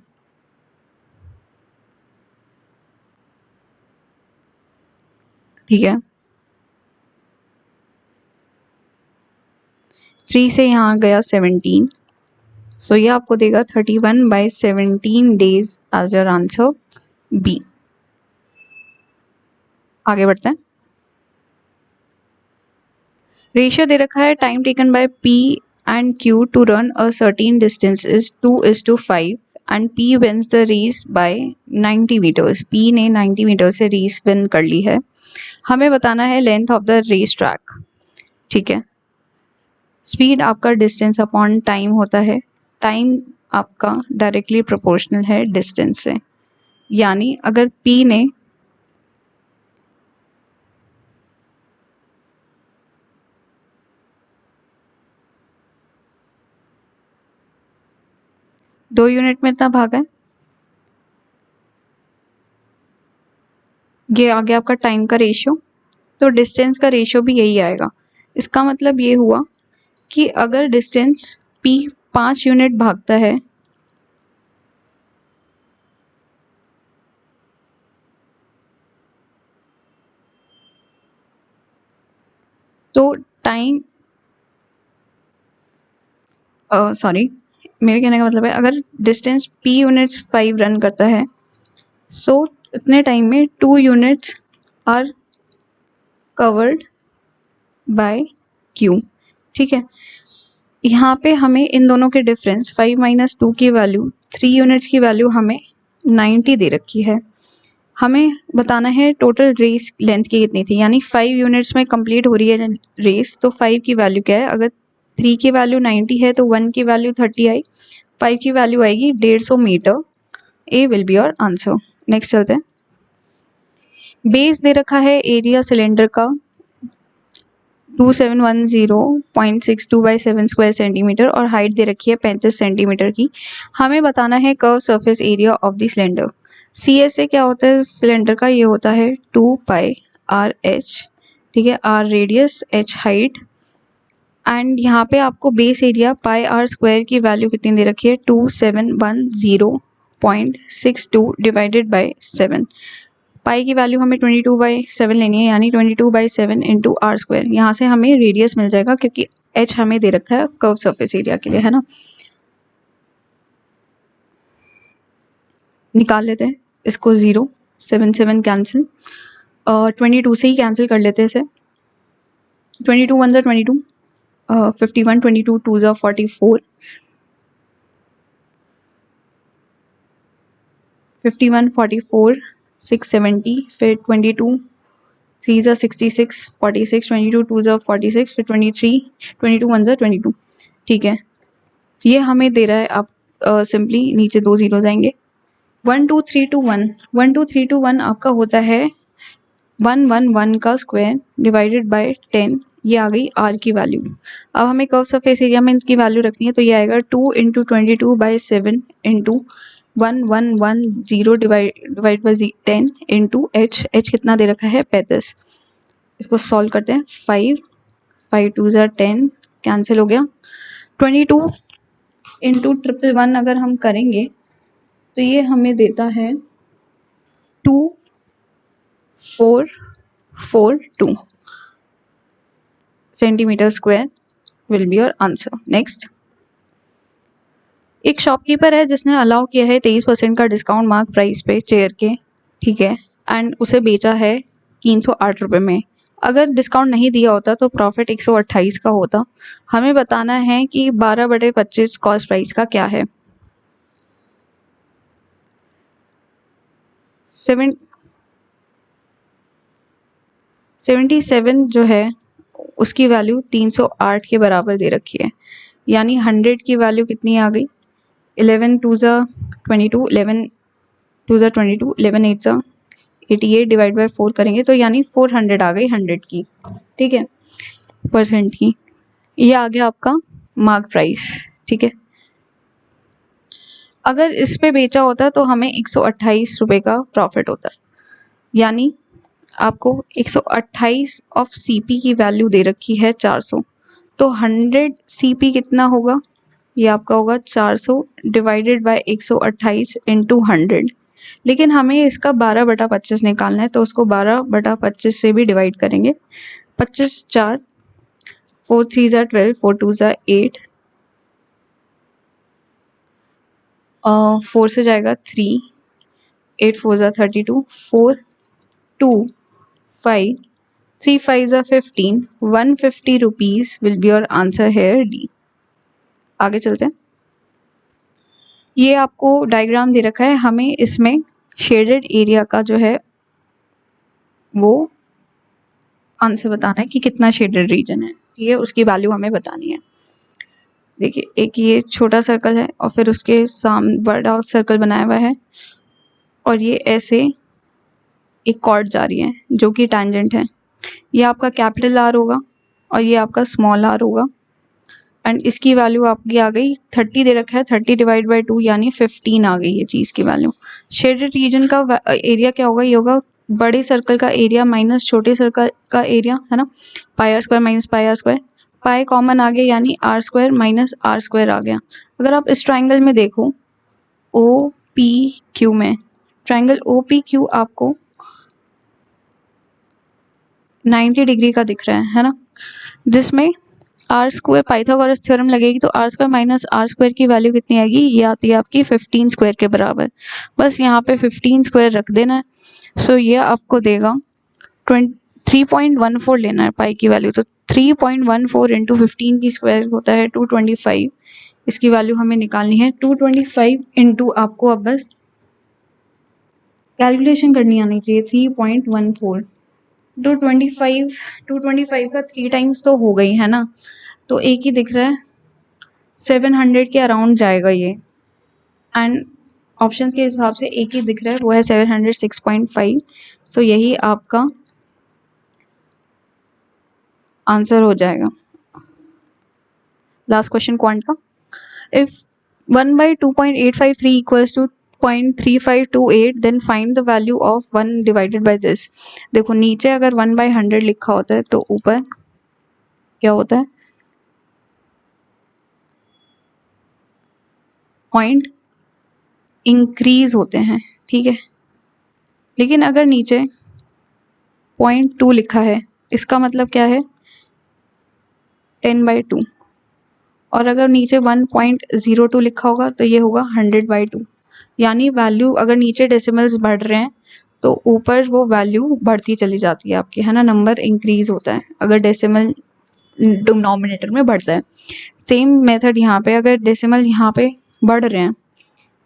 Speaker 1: ठीक है, 3 से यहाँ गया 17, सो ये आपको देगा 31/17 days as your answer B. आगे बढ़ते हैं। रेशियो दे रखा है time taken by P and Q to run a certain distance is 2:5 and P wins the race by 90 metres. P ने 90 मीटर से रेस विन कर ली है। हमें बताना है length of the race track. ठीक है, स्पीड आपका डिस्टेंस अपॉन टाइम होता है। टाइम आपका डायरेक्टली प्रोपोर्शनल है डिस्टेंस से, यानी अगर P ने दो यूनिट में इतना भागा है, ये आ गया आपका टाइम का रेशियो, तो डिस्टेंस का रेशियो भी यही आएगा। इसका मतलब ये हुआ कि अगर डिस्टेंस P 5 यूनिट भागता है तो टाइम सॉरी, मेरे कहने का मतलब है अगर डिस्टेंस P यूनिट्स 5 रन करता है, सो इतने टाइम में 2 units are covered by Q। ठीक है, यहाँ पे हमें इन दोनों के डिफरेंस 5 - 2 की वैल्यू 3 यूनिट्स की वैल्यू हमें 90 दे रखी है। हमें बताना है टोटल रेस लेंथ की कितनी थी, यानी 5 यूनिट्स में कंप्लीट हो रही है रेस, तो 5 की वैल्यू क्या है। अगर 3 की वैल्यू 90 है तो 1 की वैल्यू 30 आई, 5 की वैल्यू आएगी 150 metre. A will be your answer. Next चलते हैं। बेस दे रखा है एरिया सिलेंडर का 2710.62 बाई 7 स्क्वायर सेंटीमीटर और हाइट दे रखी है 35 सेंटीमीटर की। हमें बताना है curve surface area of the cylinder. CSA क्या होता है सिलेंडर का, ये होता है 2πRh। ठीक है, R radius, H height, and यहाँ पे आपको बेस एरिया πr² की वैल्यू कितनी दे रखी है 2710.62 डिवाइडेड बाई 7। पाई की वैल्यू हमें 22/7 लेनी है, यानी 22/7 इंटू R²। यहाँ से हमें रेडियस मिल जाएगा क्योंकि H हमें दे रखा है कर्व सरफेस एरिया के लिए, है ना। निकाल लेते हैं इसको 0 7 7 कैंसिल, 22 से ही कैंसिल कर लेते हैं इसे। 22 1 ज़ा 22, 51 22 2 ज़ा 44, 51 44 670, फिर 22 3 ज़ा 66 46, 22 2 ज़ा 46, फिर 23 22 1 ज़ा 22। ठीक है, ये हमें दे रहा है। आप सिंपली नीचे 2 0 जाएंगे। 1 2 3 2 1 1 2 3 2 1 आपका होता है 111 का स्क्वायर डिवाइडेड बाय 10। ये आ गई R की वैल्यू। अब हमें कर्व सरफेस एरिया में इसकी वैल्यू रखनी है, तो ये आएगा 2 into 22/7 into 1110 divide by 10 into H कितना दे रखा है 35। इसको सॉल्व करते हैं। 5 5 2 ज़ा 10 कैंसिल हो गया। 22 इंटू 111 अगर हम करेंगे तो ये हमें देता है 2442 centimetre square will be your answer. Next, एक शॉपकीपर है जिसने अलाउ किया है 23% का डिस्काउंट मार्क प्राइस पे चेयर के। ठीक है, एंड उसे बेचा है 308 रुपये में। अगर डिस्काउंट नहीं दिया होता तो प्रॉफिट 128 का होता। हमें बताना है कि 12/25 कॉस्ट प्राइस का क्या है। 77 जो है उसकी वैल्यू 308 के बराबर दे रखी है, यानी 100 की वैल्यू कितनी आ गई, 11 2 ज़ा 22, 11 2 ज़ा 22, 11 8 ज़ा 88 डिवाइड बाय 4 करेंगे तो यानी 400 आ गई 100 की, ठीक है, परसेंट की। ये आ गया आपका मार्क प्राइस, ठीक है। अगर इस पे बेचा होता तो हमें 128 रुपये का प्रॉफिट होता, यानी आपको 128 ऑफ सीपी की वैल्यू दे रखी है 400, तो 100 सीपी कितना होगा, ये आपका होगा 400 डिवाइडेड बाय 128 इंटू 100। लेकिन हमें इसका 12/25 निकालना है तो उसको 12/25 से भी डिवाइड करेंगे। 25 4, 4 3 ज़ा 12, 4 2 ज़ा 8, 4 से जाएगा 3, 8 4 ज़ा 32, 4 2 5, 3 5 ज़ा 15, 150 rupees will be your answer here D. आगे चलते हैं। ये आपको डायग्राम दे रखा है, हमें इसमें शेडेड एरिया का जो है वो आंसर बताना है कि कितना शेडेड रीजन है, ठीक है, उसकी वैल्यू हमें बतानी है। देखिए एक ये छोटा सर्कल है और फिर उसके सामने बड़ा सर्कल बनाया हुआ है और ये ऐसे एक कॉर्ड जा रही है जो कि टैंजेंट है। ये आपका कैपिटल आर होगा और ये आपका स्मॉल आर होगा एंड इसकी वैल्यू आपकी आ गई 30 दे रखा है, 30 डिवाइड बाई 2 यानी 15 आ गई ये चीज़ की वैल्यू। शेडेड रीजन का एरिया क्या होगा, ये होगा बड़े सर्कल का एरिया माइनस छोटे सर्कल का एरिया, है ना, pi R square minus pi R square, pi common आ गया यानी R square minus are square आ गया। अगर आप इस ट्राइंगल में देखो ओ पी क्यू में, ट्राइंगल ओ पी क्यू आपको 90 डिग्री का दिख रहा है ना, जिसमें आर स्क्वायर पाइथागोरस थ्योरम लगेगी तो r square minus are square की वैल्यू कितनी आएगी, ये आती है आपकी 15 स्क्वायर के बराबर। बस यहाँ पे 15 स्क्वायर रख देना है। सो ये आपको देगा 3.14 लेना है पाई की वैल्यू, तो 3.14 इंटू 15 की स्क्वायर होता है 225। इसकी वैल्यू हमें निकालनी है 225 इंटू, आपको अब बस कैलकुलेशन करनी आनी चाहिए, 3.14 225 का 3 टाइम्स तो हो गई है ना, तो एक ही दिख रहा है 700 के अराउंड जाएगा ये, एंड ऑप्शंस के हिसाब से एक ही दिख रहा है वो है 706.5। सो यही आपका आंसर हो जाएगा। लास्ट क्वेश्चन क्वांट का, if 1/2.853 equals to 0.3528 then find the value of 1 divided by this. देखो नीचे अगर 1/100 लिखा होता है तो ऊपर क्या होता है, पॉइंट इंक्रीज होते हैं, ठीक है। लेकिन अगर नीचे 0.2 लिखा है इसका मतलब क्या है 10/2, और अगर नीचे 1.02 लिखा होगा तो ये होगा 100/2, यानी वैल्यू अगर नीचे डेसिमल्स बढ़ रहे हैं तो ऊपर वो वैल्यू बढ़ती चली जाती है आपकी, है ना, नंबर इंक्रीज होता है अगर डेसिमल डिनोमिनेटर में बढ़ता है। सेम मेथड यहाँ पे, अगर डेसिमल यहाँ पे बढ़ रहे हैं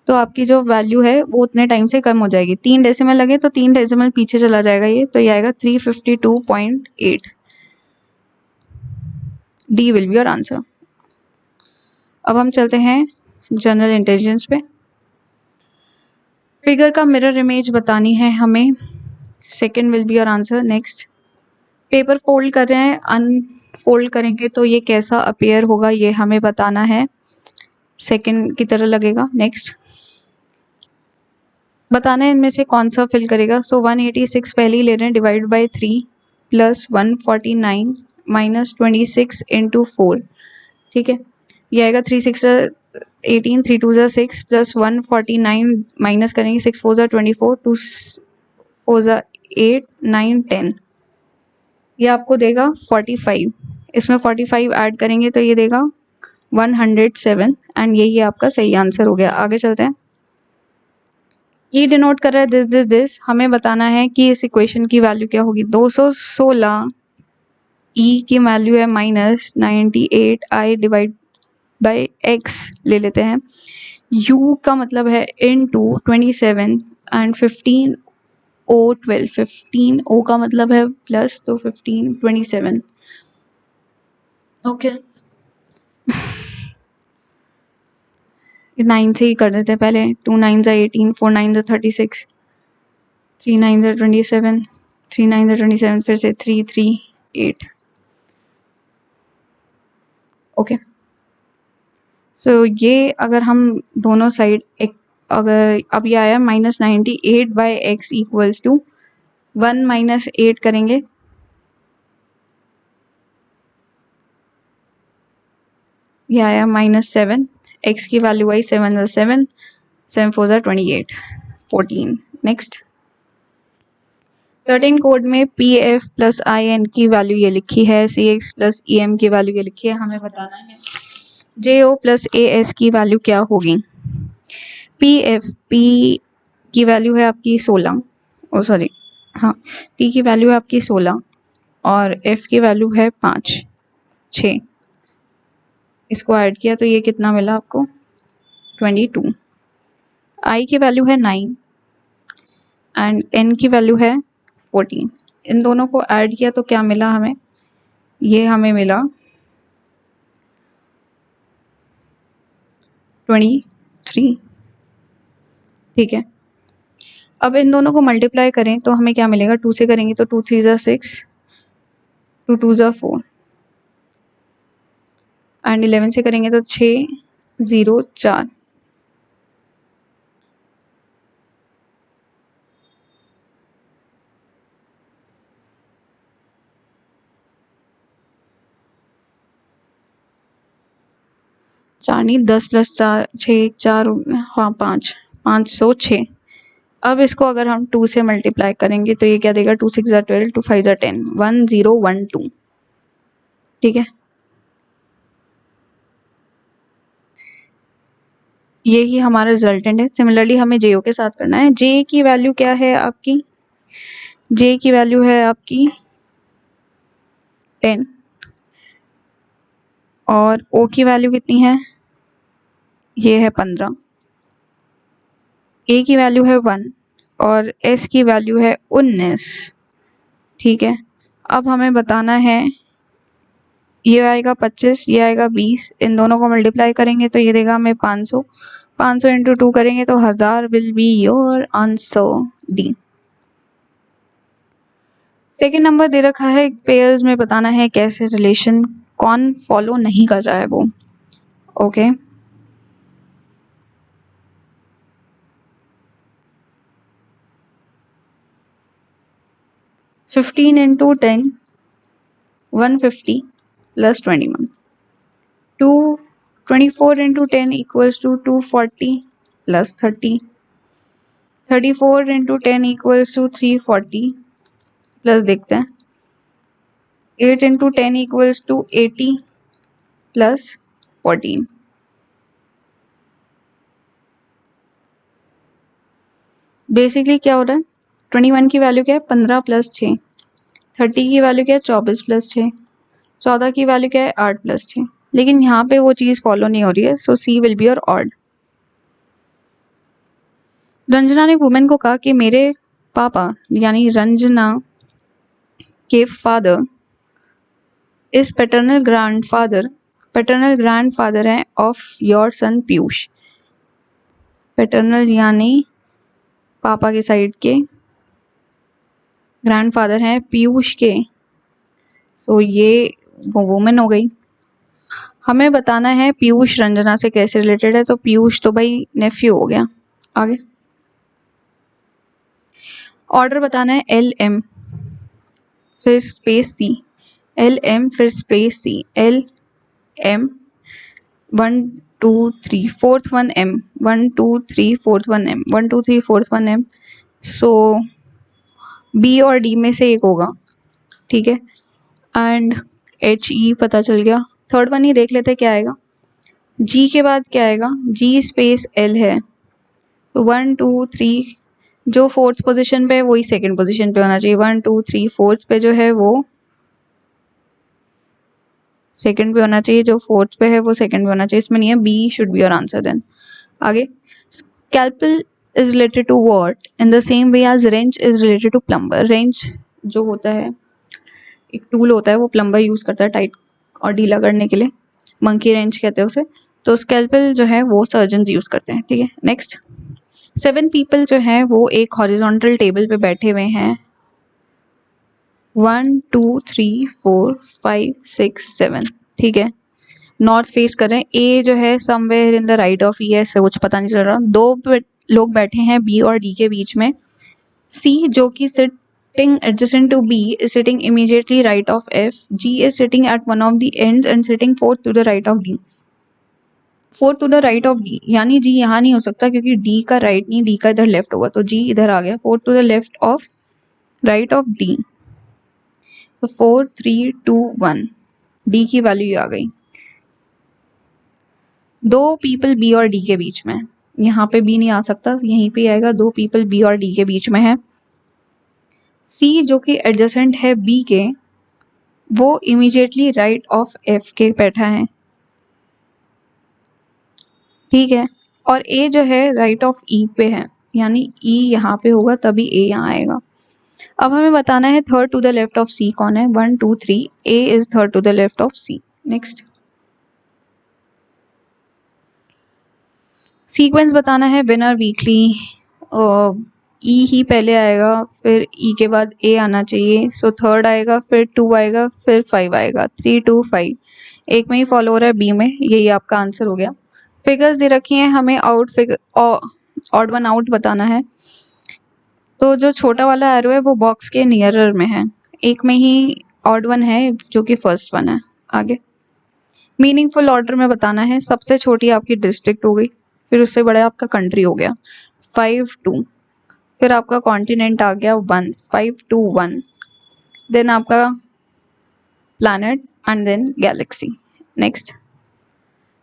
Speaker 1: तो आपकी जो वैल्यू है वो उतने टाइम से कम हो जाएगी। 3 डेसिमल लगे तो 3 डेसिमल पीछे चला जाएगा ये, तो ये आएगा 352.8। D will be your answer. अब हम चलते हैं जनरल इंटेलिजेंस पे। फिगर का मिरर इमेज बतानी है हमें, second will be your answer. Next, paper fold कर रहे हैं, अनफोल्ड करेंगे तो ये कैसा अपीयर होगा ये हमें बताना है, सेकंड की तरह लगेगा। नेक्स्ट, बताना है इनमें से कौन सा फिल करेगा। सो 186 पहले ही ले रहे हैं, divide by 3 plus 149 minus 26 into 4, ठीक है, ये आएगा 3 6 18, 3 2 6 प्लस 149 माइनस करेंगे 6 4 24, 2 4 8 9 10, ये आपको देगा 45। इसमें 45 ऐड करेंगे तो ये देगा 107 एंड यही आपका सही आंसर हो गया। आगे चलते हैं। ये डिनोट कर रहा है दिस दिस दिस, हमें बताना है कि इस इक्वेशन की वैल्यू क्या होगी। 216 ई की वैल्यू है -98i डिवाइड बाई x ले लेते हैं। u का मतलब है into 27 एंड 15o12, 15o का मतलब है प्लस, तो 15 27। ओके, 9 से ही कर देते हैं पहले। 2 9 18, 4 9 36, 3 9 27, 3 9 27, फिर से 3 3 8। ओके, सो ये अगर हम दोनों साइड एक, अगर अब ये आया -98/x इक्वल्स टू 1 - 8 करेंगे, ये आया -7। x की वैल्यू आई 7 7, 7 4 28, 14। नेक्स्ट, सर्टेन कोड में pf प्लस in की वैल्यू ये लिखी है, cx प्लस em की वैल्यू ये लिखी है। हमें बताना है jo प्लस as की वैल्यू क्या होगी। p की वैल्यू है आपकी 16, ओ सॉरी हाँ, p की वैल्यू है आपकी 16 और f की वैल्यू है 5 6। इसको ऐड किया तो ये कितना मिला आपको, 22। i की वैल्यू है 9 एंड n की वैल्यू है 14। इन दोनों को ऐड किया तो क्या मिला हमें, ये हमें मिला 23। ठीक है, अब इन दोनों को मल्टीप्लाई करें तो हमें क्या मिलेगा, 2 से करेंगे तो 2 3 6, 2 2 4 एंड 11 से करेंगे तो 6 0 4। चार नहीं, 10 प्लस 4 6 4, हाँ 5 506। अब इसको अगर हम 2 से मल्टीप्लाई करेंगे तो ये क्या देगा, 2 6 12, 2 5 10, 1 0 1 2। ठीक है, ये ही हमारा रिजल्टेंट है। सिमिलरली हमें जे के साथ करना है। जे की वैल्यू क्या है आपकी, जे की वैल्यू है आपकी 10 और ओ की वैल्यू कितनी है, ये है 15। ए की वैल्यू है 1 और एस की वैल्यू है 19। ठीक है, अब हमें बताना है, ये आएगा 25, ये आएगा 20, इन दोनों को मल्टीप्लाई करेंगे तो ये देगा हमें 500। 500 इंटू 2 करेंगे तो 1000 will be your answer, D. Second number दे रखा है, पेयर्स में बताना है कैसे रिलेशन कौन फॉलो नहीं कर रहा है वो। Okay, 15 into 10 150 plus 21, 24 into 10 equals to 240 plus 30, 34 into 10 equals to 340 plus देखते हैं 8 into 10 equals to 80 plus 14। Basically क्या हो रहा है, 21 की वैल्यू क्या है 15 प्लस 6, 30 की वैल्यू क्या है 24 प्लस 6, 14 की वैल्यू क्या है 8 प्लस 6। लेकिन यहाँ पे वो चीज़ फॉलो नहीं हो रही है, so C will be your odd. Ranjana ने वुमेन को कहा कि मेरे पापा यानी रंजना के फादर इस पैटर्नल ग्रैंडफादर हैं of your son Piyush. Paternal यानी पापा के साइड के, ग्रैंडफादर हैं पीयूष के, सो ये वुमेन हो गई। हमें बताना है पीयूष रंजना से कैसे रिलेटेड है, तो पीयूष तो भाई नेफ्यू हो गया। आगे ऑर्डर बताना है, एल एम फिर स्पेस सी, एल एम फिर space C, L M 1 2 3 4th one M, 1 2 3 4th one M, 1 2 3 4th one M. So B और डी में से एक होगा। ठीक है, एंड एच ई पता चल गया। थर्ड वन ही देख लेते क्या आएगा, जी के बाद क्या आएगा, जी स्पेस एल है, 1 2 3, जो 4th पोजीशन पे है वही 2nd पोजीशन पे होना चाहिए। 1 2 3 4th पे जो है वो सेकंड पे होना चाहिए, जो फोर्थ पे है वो सेकंड पे होना चाहिए, इसमें नहीं है। B should be your answer then. आगे, scalpel is related to what in the same way as wrench is related to plumber. Wrench जो होता है एक टूल होता है, वो प्लम्बर यूज करता है टाइट और ढीला करने के लिए, मंकी रेंच कहते हैं उसे। तो स्कैल्पल जो है वो सर्जन यूज करते हैं, ठीक है। नेक्स्ट, 7 पीपल जो है वो एक हॉरिजॉन्टल टेबल पे बैठे हुए हैं। 1 2 3 4 5 6 7, ठीक है। नॉर्थ फेस कर रहे हैं। ए जो है somewhere in the right of E, ऐसे कुछ पता नहीं चल रहा। लोग बैठे हैं बी और डी के बीच में। सी जो कि sitting adjacent to B is sitting immediately right of F. G is sitting at one of the ends and sitting fourth to the right of D. Fourth to the right of D, यानी G यहाँ नहीं हो सकता क्योंकि D का right नहीं, D का इधर लेफ्ट होगा, तो जी इधर आ गया। Fourth to the left of right of D, तो 4 3 2 1, डी की वैल्यू आ गई। दो पीपल बी और डी के बीच में, यहाँ पे बी नहीं आ सकता, यहीं पे आएगा। दो पीपल बी और डी के बीच में है। सी जो कि एडजेसेंट है बी के, वो इमीडिएटली राइट ऑफ एफ के बैठा है, ठीक है। और ए जो है राइट ऑफ ई पे है, यानी ई यहाँ पे होगा तभी ए यहाँ आएगा। अब हमें बताना है third to the left of C कौन है। 1 2 3, A is third to the left of C. Next, sequence बताना है विनर वीकली। ई ही पहले आएगा, फिर ई के बाद ए आना चाहिए, सो थर्ड आएगा, फिर 2 आएगा, फिर 5 आएगा। 3 2 5 एक में ही फॉलो हो रहा है बी में, यही आपका आंसर हो गया। फिगर्स दे रखी हैं हमें, ऑड वन आउट बताना है। तो जो छोटा वाला एरो है वो बॉक्स के नियरर में है, एक में ही ऑड वन है जो कि फर्स्ट वन है। आगे, मीनिंगफुल ऑर्डर में बताना है। सबसे छोटी आपकी डिस्ट्रिक्ट हो गई, फिर उससे बड़ा आपका कंट्री हो गया 5 2, फिर आपका कॉन्टिनेंट आ गया 1 5 2 1, देन आपका planet and then galaxy. Next,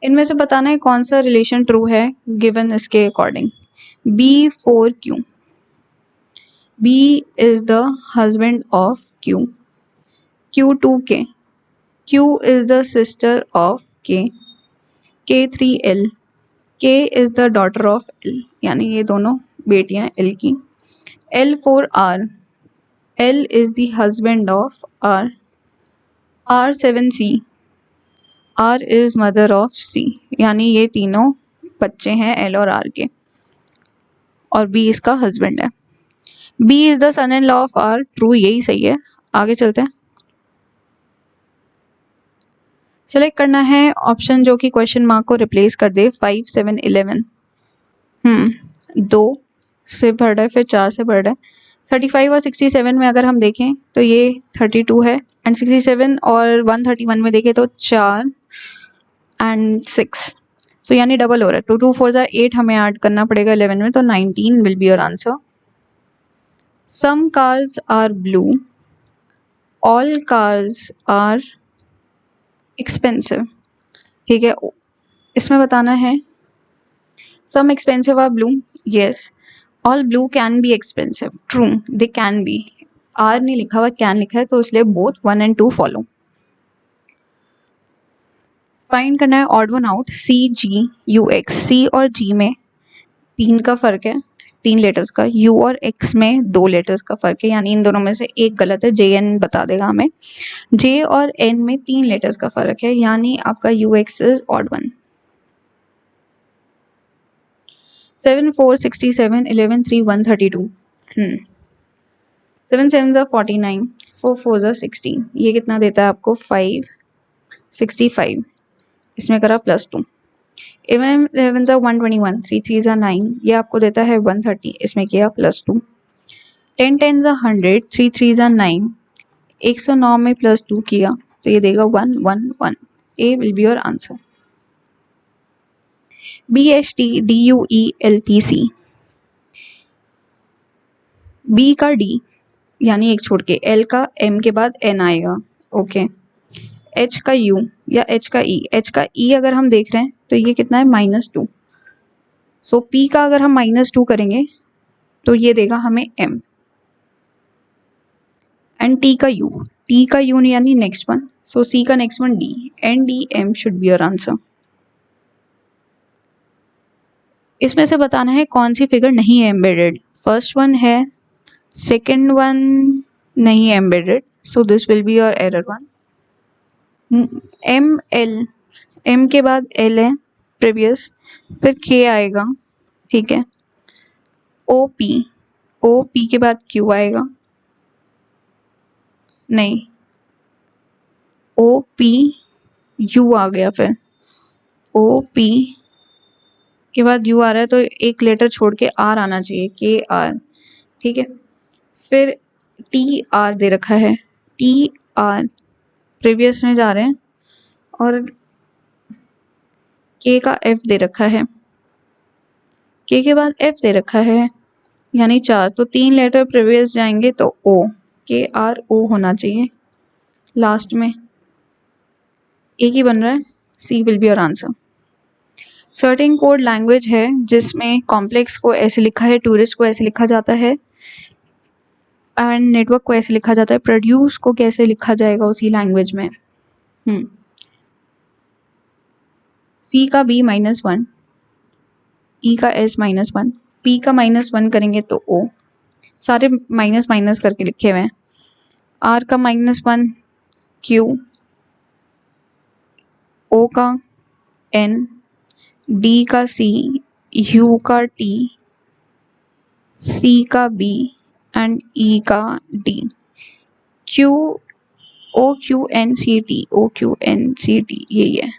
Speaker 1: इनमें से बताना है कौन सा रिलेशन ट्रू है गिवन इसके according. B4Q, B is the husband of Q. Q2K, Q is the sister of K. K3L, K is the daughter of L, यानी ये दोनों बेटियां L की। L4R, L is the husband of R. R7C, R is mother of C, यानी ये तीनों बच्चे हैं L और R के, और B इसका हस्बैंड है। B is the son in law of R, true, यही सही है। आगे चलते हैं। सेलेक्ट करना है ऑप्शन जो कि क्वेश्चन मार्क को रिप्लेस कर दे। 5 7 11, 2 से बढ़ रहा है, फिर 4 से बढ़ रहा है। 35 और 67 में अगर हम देखें तो ये 32 है, एंड 67 और 131 में देखें तो 4 एंड 6, सो यानी डबल हो रहा है। 2 2 4 8 हमें ऐड करना पड़ेगा 11 में, तो 19 will be your answer. Some cars are blue, all cars are expensive, ठीक है। इसमें बताना है some expensive are blue, yes. All blue can be expensive, true, they can be. Are नहीं लिखा हुआ, कैन लिखा है, तो इसलिए बोथ 1 and 2 फॉलो। फाइंड करना है ऑड वन आउट। CGUX, सी और जी में 3 का फर्क है, 3 लेटर्स का। यू और एक्स में 2 लेटर्स का फर्क है, यानी इन दोनों में से एक गलत है। JN बता देगा हमें। J और N में 3 लेटर्स का फर्क है, यानी आपका UX इज ऑड वन। 7 4 67, 11 3 132, 7 7 49, 4 4 16, ये कितना देता है आपको 5 65, इसमें करा +2। 11 11 121, 3 3 9, ये आपको देता है 130, इसमें किया +2। 10 10 100, 3 3 9, 109 में +2 किया तो ये देगा 1 1 1। A will be your answer. BST DUE LPC, B का D यानी एक छोड़ के, L का M के बाद N आएगा, ओके। H का U या H का E, H का E अगर हम देख रहे हैं तो ये कितना है -2, सो P का अगर हम -2 करेंगे तो ये देगा हमें M, एंड टी का यू, टी का यू यानी नेक्स्ट वन, सो सी का next one D, N D M should be your answer. इसमें से बताना है कौन सी फिगर नहीं है एम्बेडेड। फर्स्ट वन है, सेकेंड वन नहीं है embedded, so this will be your error one. M L, M के बाद एल है प्रीवियस, फिर के आएगा, ठीक है। ओ पी, ओ पी के बाद क्यू आएगा, नहीं, ओ पी यू आ गया, फिर ओ पी के बाद यू आ रहा है तो एक लेटर छोड़ के आर आना चाहिए, के आर, ठीक है। फिर टी आर दे रखा है, टी आर प्रीवियस में जा रहे हैं, और के का एफ दे रखा है, के बाद एफ दे रखा है, यानी 4, तो 3 लेटर प्रीवियस जाएंगे तो ओ, के आर ओ होना चाहिए लास्ट में, एक ही बन रहा है, C will be your answer. Certain code language है जिसमें कॉम्प्लेक्स को ऐसे लिखा है, टूरिस्ट को ऐसे लिखा जाता है, एंड नेटवर्क को ऐसे लिखा जाता है, प्रोड्यूस को कैसे लिखा जाएगा उसी लैंग्वेज में। सी का बी -1, ई का एस -1, पी का -1 करेंगे तो ओ, सारे माइनस माइनस करके लिखे हुए हैं। आर का -1 क्यू, ओ का एन, डी का सी, यू का टी, सी का बी एंड ई का D, Q O Q N C T, O Q N C T, यही है।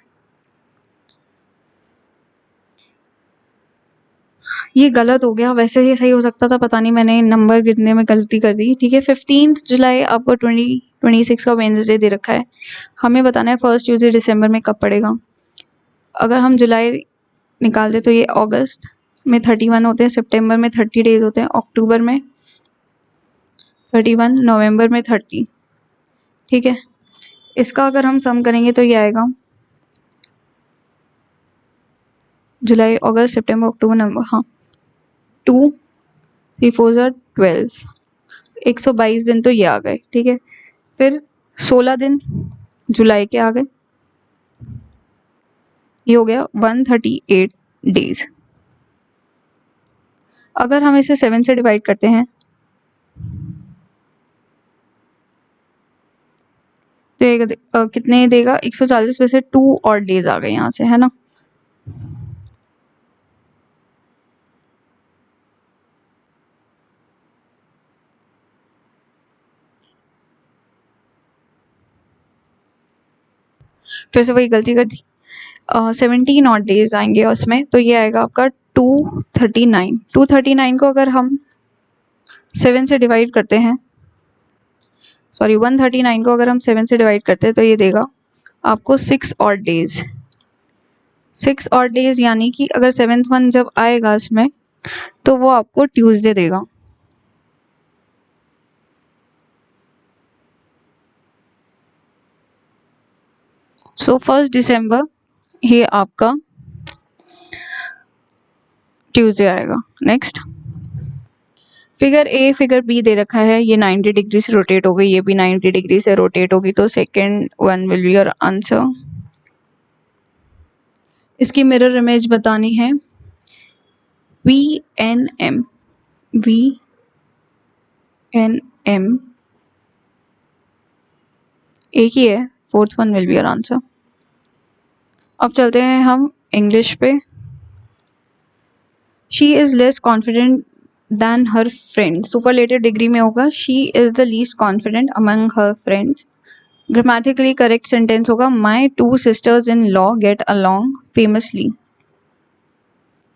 Speaker 1: ये गलत हो गया, वैसे ये सही हो सकता था, पता नहीं मैंने नंबर गिनने में गलती कर दी, ठीक है। 15 जुलाई आपको 2026 का वेडनेसडे दे रखा है, हमें बताना है फर्स्ट ट्यूसडे दिसंबर में कब पड़ेगा। अगर हम जुलाई निकाल दे तो ये अगस्त में 31 होते हैं, सितंबर में 30 डेज होते हैं, अक्टूबर में 31, नवंबर में 30, ठीक है। इसका अगर हम सम करेंगे तो ये आएगा जुलाई, अगस्त, सितंबर, अक्टूबर, नवंबर, हाँ 2 3 4 12, 122 दिन तो ये आ गए, ठीक है। फिर 16 दिन जुलाई के आ गए, ये हो गया 138 डेज। अगर हम इसे 7 से डिवाइड करते हैं तो ये कितने देगा, 140 में से 2 और डेज आ गए यहाँ से, है ना। फिर से वही गलती कर दी, 17 और डेज आएंगे उसमें, तो ये आएगा आपका 239। 239 को अगर हम 7 से डिवाइड करते हैं, सॉरी 139 को अगर हम 7 से डिवाइड करते हैं तो ये देगा आपको 6 और डेज, 6 और डेज, यानी कि अगर 7th वन जब आएगा इसमें तो वो आपको ट्यूसडे देगा। सो 1 दिसंबर ये आपका ट्यूसडे आएगा। Next figure A, figure B दे रखा है, ये 90 डिग्री से रोटेट हो गई, ये भी 90 डिग्री से रोटेट होगी, तो second one will be your answer. इसकी मिरर इमेज बतानी है, VNM, VNM एक ही है, 4th one will be your answer. अब चलते हैं हम इंग्लिश पे। She is less confident than her friend, superlative degree में होगा, she is the least confident among her friends. Grammatically correct sentence होगा, my 2 sisters in law get along famously।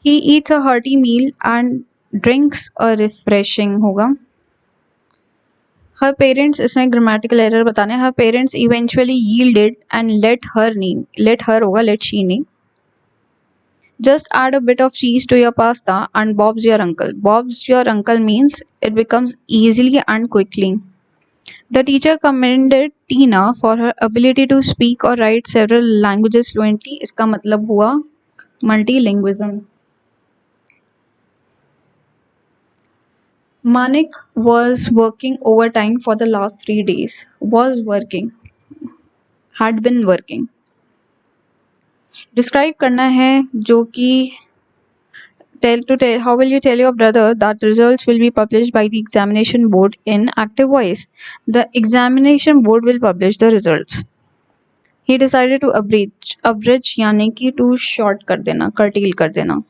Speaker 1: He eats a hearty meal and drinks a refreshing होगा। हर parents, इसमें grammatical error बताने, हर parents eventually yielded and let her होगा, let she नहीं। Just add a bit of cheese to your pasta and Bob's your uncle. Bob's your uncle means it becomes easily and quickly. The teacher commended Tina for her ability to speak or write several languages fluently. इसका मतलब हुआ multilingualism. Manik was working overtime for the last 3 days. Was working. Had been working. Describe करना है जो कि tell how will you tell your brother that results will be published by the examination board in active voice. The examination board will publish the results. He decided to abridge यानी कि to short कर देना, curtail कर देना.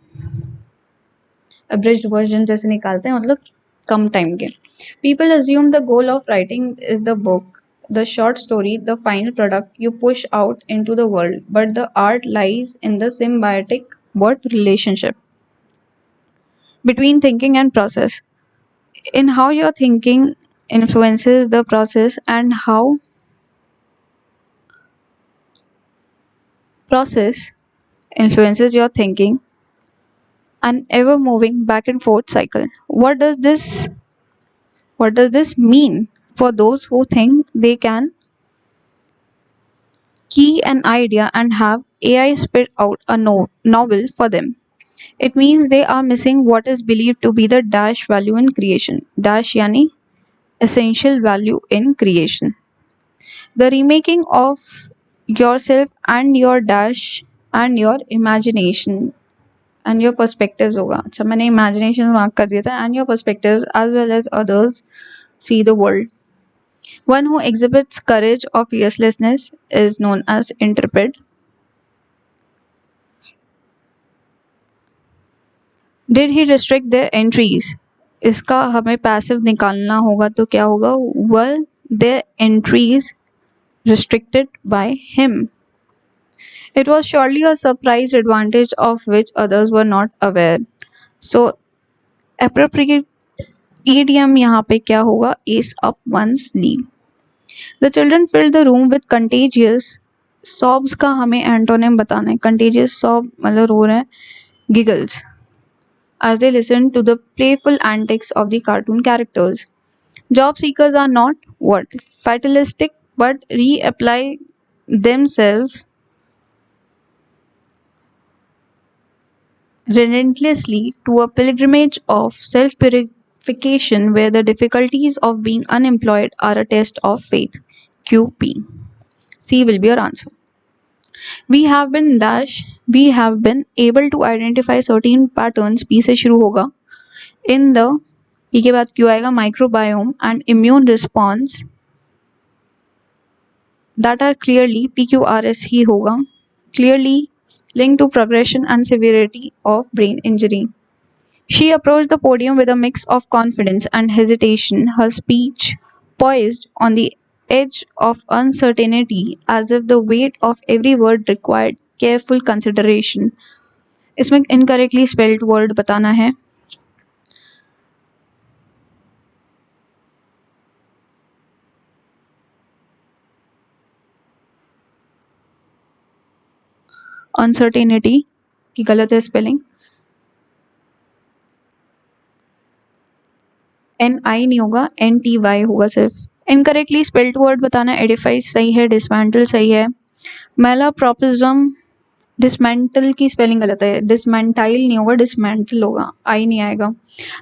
Speaker 1: Abridged version जैसे निकालते हैं मतलब कम टाइम के. People assume the goal of writing is the book, the short story, the final product you push out into the world, but the art lies in the symbiotic what relationship between thinking and process. In how your thinking influences the process and how process influences your thinking, an ever moving back and forth cycle. What does this mean for those who think they can key an idea and have AI spit out a novel for them? It means they are missing what is believed to be the dash value in creation. Dash yani essential value in creation. The remaking of yourself and your dash and your imagination and your perspectives होगा. अच्छा मैंने imagination mark कर दिया था and your perspectives as well as others see the world. One who exhibits courage or fearlessness is known as intrepid. Did he restrict their entries? इसका हमें passive निकालना होगा तो क्या होगा? Were their entries restricted by him? It was surely a surprise advantage of which others were not aware. So appropriate idiom यहाँ पे क्या होगा? Ace up one's sleeve. The children filled the room with contagious sobs का हमें antonym बताना है. Contagious sob मतलब रो रहे हैं. Giggles as they listened to the playful antics of the cartoon characters. Job seekers are not what? Fatalistic but reapply themselves relentlessly to a pilgrimage of self purification where the difficulties of being unemployed are a test of faith. QP. C will be your answer. We have been able to identify certain patterns P से शुरू होगा in the P के बाद Q आएगा microbiome and immune response that are clearly PQRS ही होगा clearly linked to progression and severity of brain injury. She approached the podium with a mix of confidence and hesitation, her speech poised on the edge of uncertainty as if the weight of every word required careful consideration. इसमें incorrectly spelled word बताना है. Uncertainty की गलत है spelling. NI नहीं होगा NTY होगा सिर्फ. Incorrectly spelled word बताना है. Edifice सही है, dismantle सही है. Malapropism dismantle की spelling गलत है. Dismantle नहीं होगा, dismantle होगा. I नहीं आएगा.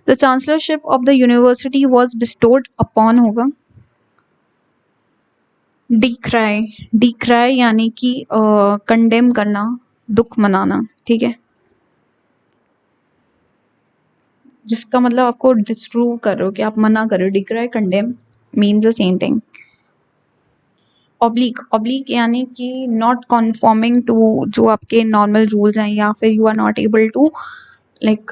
Speaker 1: The chancellorship of the university was bestowed upon होगा. Decry यानी कि condemn करना, दुख मनाना. ठीक है, जिसका मतलब आपको डिसप्रूव कर रहे हो कि आप मना कर रहे हो. Decry condemn means the same thing. Oblique यानी कि नॉट कॉन्फॉर्मिंग टू जो आपके नॉर्मल रूल्स हैं या फिर you are not able to like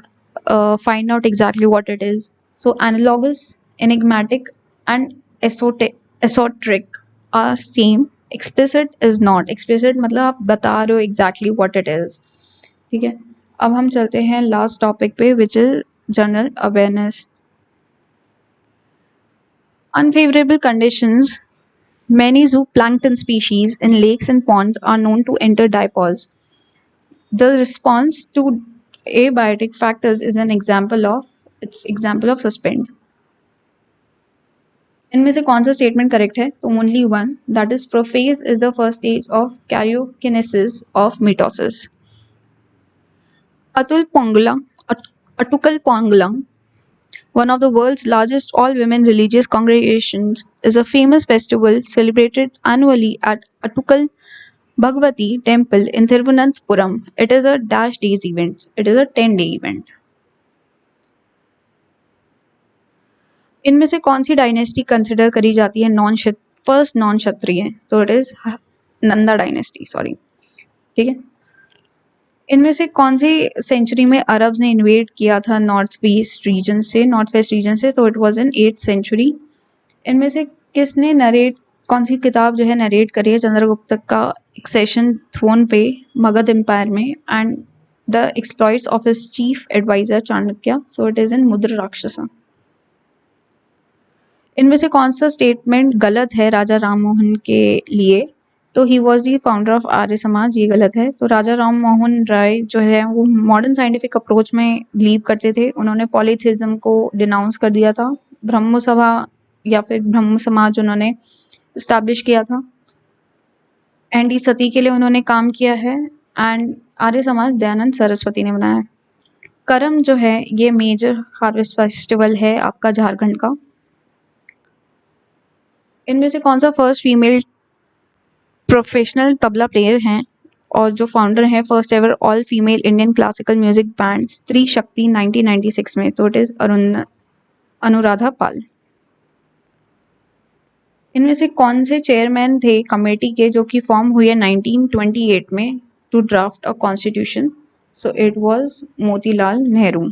Speaker 1: find out exactly what it is. So analogous, enigmatic and esoteric are same. Explicit is not. Explicit मतलब आप बता रहे हो एग्जैक्टली व्हाट इट इज. ठीक है, अब हम चलते हैं लास्ट टॉपिक पे which is general awareness. Unfavorable conditions. Many zooplankton species in lakes and ponds are known to enter diapause. The response to abiotic factors is an example of suspend. इनमें से कौन सा स्टेटमेंट करेक्ट है? तो only one, that is prophase is the first stage of karyokinesis of mitosis. Atul Pongla One of the world's largest all-women religious congregations is a famous festival celebrated annually at Attukal Bhagavati Temple in Thiruvananthapuram. It is a dash days event. It is a 10-day event. इनमें से कौन सी dynasty consider करी जाती है first non क्षत्रिय? तो it is Nanda dynasty, sorry, ठीक है। इनमें से कौन सी सेंचुरी में अरब्स ने इन्वेड किया था नॉर्थ वेस्ट रीजन से? तो it was in 8th century. इनमें से किसने कौन सी किताब जो है नरेट करी है चंद्रगुप्त का एक्सेशन थ्रोन पे मगध एम्पायर में and the exploits of his chief adviser Chanakya? So it is in Mudrarakshasa. इनमें से कौन सा स्टेटमेंट गलत है राजा राम मोहन के लिए? तो he was the founder of Arya Samaj, ये गलत है। तो राजा राम मोहन राय जो है वो मॉडर्न साइंटिफिक अप्रोच में बिलीव करते थे। उन्होंने पॉलीथिज्म को डिनाउंस कर दिया था। ब्रह्म सभा या फिर ब्रह्म समाज उन्होंने इस्टेब्लिश किया था। एंटी सती के लिए उन्होंने काम किया है एंड आर्य समाज दयानंद सरस्वती ने बनाया है। करम जो है ये मेजर हार्वेस्ट फेस्टिवल है आपका झारखंड का। इनमें से कौन सा first female professional tabla player हैं और जो फाउंडर है first ever all female Indian classical music band स्त्री शक्ति 1996 में? तो इट इज अनुराधा पाल। इनमें से कौन से चेयरमैन थे कमेटी के जो कि फॉर्म हुई है 1928 में to draft a constitution? So it was Motilal Nehru.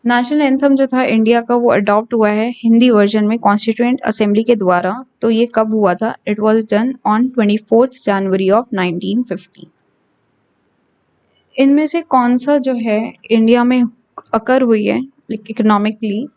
Speaker 1: National anthem जो था इंडिया का वो अडॉप्ट हुआ है हिंदी वर्जन में कॉन्स्टिट्यूएंट असेंबली के द्वारा। तो ये कब हुआ था? It was done on 24 January of 1950। इनमें से कौन सा जो है इंडिया में अकर हुई है इकोनॉमिकली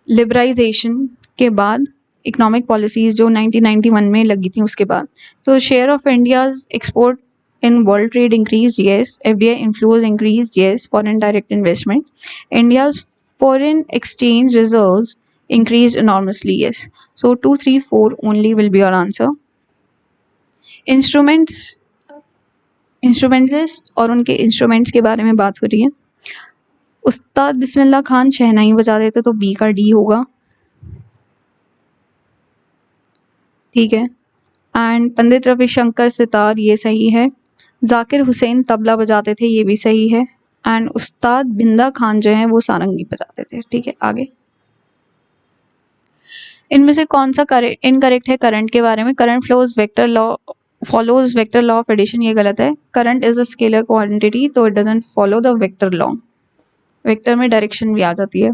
Speaker 1: लिबराइजेशन के बाद, इकोनॉमिक पॉलिसीज जो 1991 में लगी थी उसके बाद? तो share of India's export in world trade increased, yes. FDI inflows increased, yes. Foreign direct investment. India's foreign exchange reserves increased enormously, yes. So 2, 3, 4 only will be your answer. Instrumentalist और उनके instruments के बारे में बात हो रही है। उस्ताद बिस्मिल्लाह खान शहनाई बजा देते तो बी का डी होगा, ठीक है। एंड पंडित रविशंकर सितार, ये सही है। जाकिर हुसैन तबला बजाते थे, ये भी सही है। एंड उस्ताद बिंदा खान जो है वो सारंगी बजाते थे, ठीक है। आगे इनमें से कौन सा इनकरेक्ट है करंट के बारे में? Current follows vector law of addition, ये गलत है। Current is a scalar quantity, तो it doesn't follow the vector law. Vector में डायरेक्शन भी आ जाती है।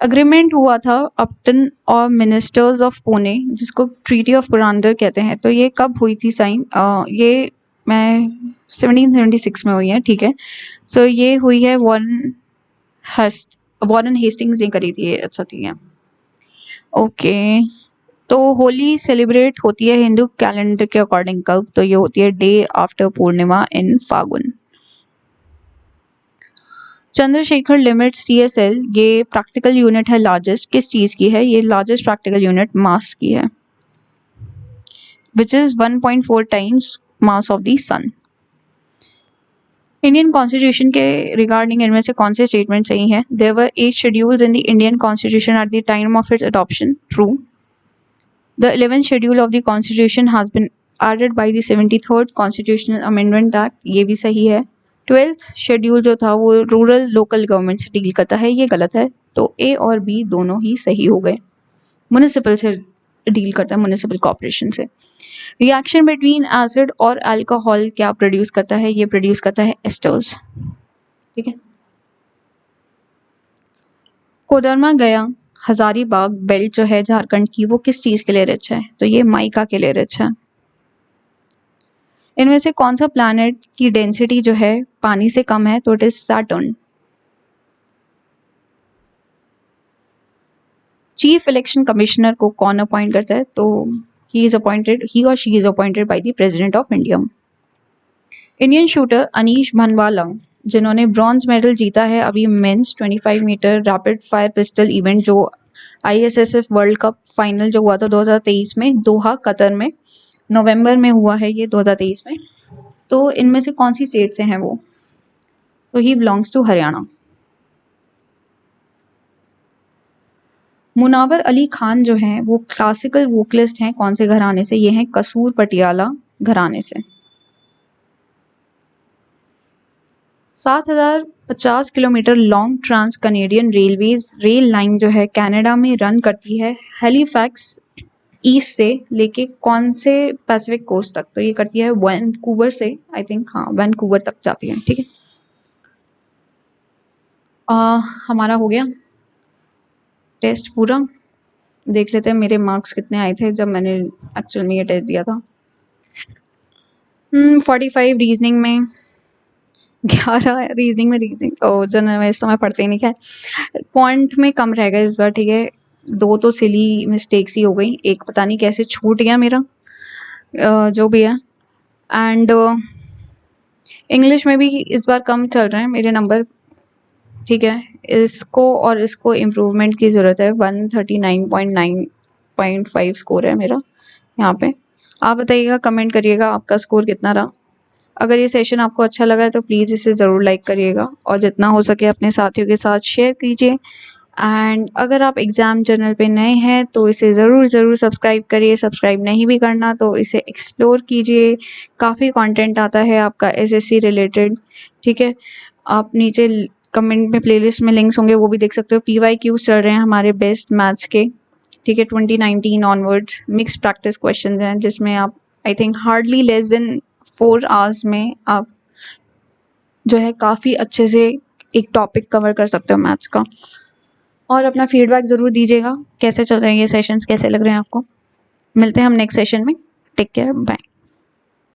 Speaker 1: अग्रीमेंट हुआ था अपटन और मिनिस्टर्स ऑफ पुणे, जिसको ट्रीटी ऑफ पुरंदर कहते हैं। तो ये कब हुई थी साइन? ये मैं 1776 में हुई है, ठीक है। सो ये हुई है वॉरेन हेस्टिंग्स ने करी थी, अच्छा ठीक है, ओके। तो होली सेलिब्रेट होती है हिंदू कैलेंडर के अकॉर्डिंग कब? तो ये होती है डे आफ्टर पूर्णिमा इन फागुन। चंद्रशेखर लिमिट CSL, ये प्रैक्टिकल यूनिट है लार्जेस्ट, किस चीज की है? ये लार्जेस्ट प्रैक्टिकल यूनिट मास की है, which is 1.4 times mass of the sun. Indian constitution के रिगार्डिंग इनमें से कौन से स्टेटमेंट सही है? There were 8 schedules in the Indian constitution at the time of its adoption, true. The 11th schedule of the constitution has been added by the 73rd constitutional amendment act, ये भी सही है। 12th शेड्यूल जो था वो rural local government से deal करता है, ये गलत है। तो ए और बी दोनों ही सही हो गए। म्युनिसिपल से डील करता है, म्युनिसिपल कॉर्पोरेशन से। रिएक्शन बिटवीन एसिड और अल्कोहल क्या प्रोड्यूस करता है? ये प्रोड्यूस करता है एस्टर्स, ठीक है। कोडरमा गया हजारीबाग बेल्ट जो है झारखंड की, वो किस चीज के लिए रिच है? तो ये माइका के लिए रिच है। इनमें से कौन सा प्लैनेट की डेंसिटी जो है पानी से कम है? तो it is Saturn. Chief election commissioner को कौन अपॉइंट करता है? तो he or she is appointed by the President of India. Indian shooter Anish Bhanwala, जिन्होंने ब्रॉन्ज मेडल जीता है अभी men's 25 metre rapid fire pistol event जो ISSF वर्ल्ड कप फाइनल जो हुआ था 2023 में दोहा कतर में, नवंबर में हुआ है ये 2023 में। तो इनमें से कौन सी स्टेट से हैं वो? So he belongs to Haryana. Munawar Ali Khan जो हैं वो क्लासिकल वोकलिस्ट हैं कौन से घराने से? ये हैं कसूर पटियाला घराने से। 7050 kilometre long trans Canadian railways rail line जो है कनाडा में रन करती है हैलीफैक्स ईस्ट से लेके कौन से पैसिफिक कोस्ट तक? तो ये करती है वैंकूवर से, आई थिंक, हाँ वैंकूवर तक जाती है। ठीक है, हमारा हो गया टेस्ट पूरा। देख लेते हैं मेरे मार्क्स कितने आए थे जब मैंने एक्चुअल में ये टेस्ट दिया था। 45 रीजनिंग में, 11 रीजनिंग में, रीजनिंग जनरल में इस समय पढ़ते ही नहीं है। क्वांट में कम रह गए इस बार। ठीक है, 2 तो सिली मिस्टेक्स ही हो गई, एक पता नहीं कैसे छूट गया मेरा, जो भी है। एंड इंग्लिश में भी इस बार कम चल रहे हैं मेरे नंबर। ठीक है, इसको और इसको इम्प्रूवमेंट की ज़रूरत है। 139.9.5 स्कोर है मेरा यहाँ पे। आप बताइएगा, कमेंट करिएगा आपका स्कोर कितना रहा। अगर ये सेशन आपको अच्छा लगा है तो प्लीज़ इसे ज़रूर लाइक करिएगा और जितना हो सके अपने साथियों के साथ शेयर कीजिए। एंड अगर आप एग्ज़ाम जर्नल पे नए हैं तो इसे ज़रूर सब्सक्राइब करिए। सब्सक्राइब नहीं भी करना तो इसे एक्सप्लोर कीजिए, काफ़ी कंटेंट आता है आपका एसएससी रिलेटेड। ठीक है, आप नीचे कमेंट में प्लेलिस्ट में लिंक्स होंगे, वो भी देख सकते हो। PYQ चल रहे हैं हमारे बेस्ट मैथ्स के। ठीक है, 2019 ऑनवर्ड्स मिक्स प्रैक्टिस क्वेश्चन हैं जिसमें आप I think hardly less than 4 hours में आप जो है काफ़ी अच्छे से एक टॉपिक कवर कर सकते हो मैथ्स का। और अपना फीडबैक ज़रूर दीजिएगा, कैसे चल रहे हैं ये सेशंस, कैसे लग रहे हैं आपको। मिलते हैं हम नेक्स्ट सेशन में। Take care, bye.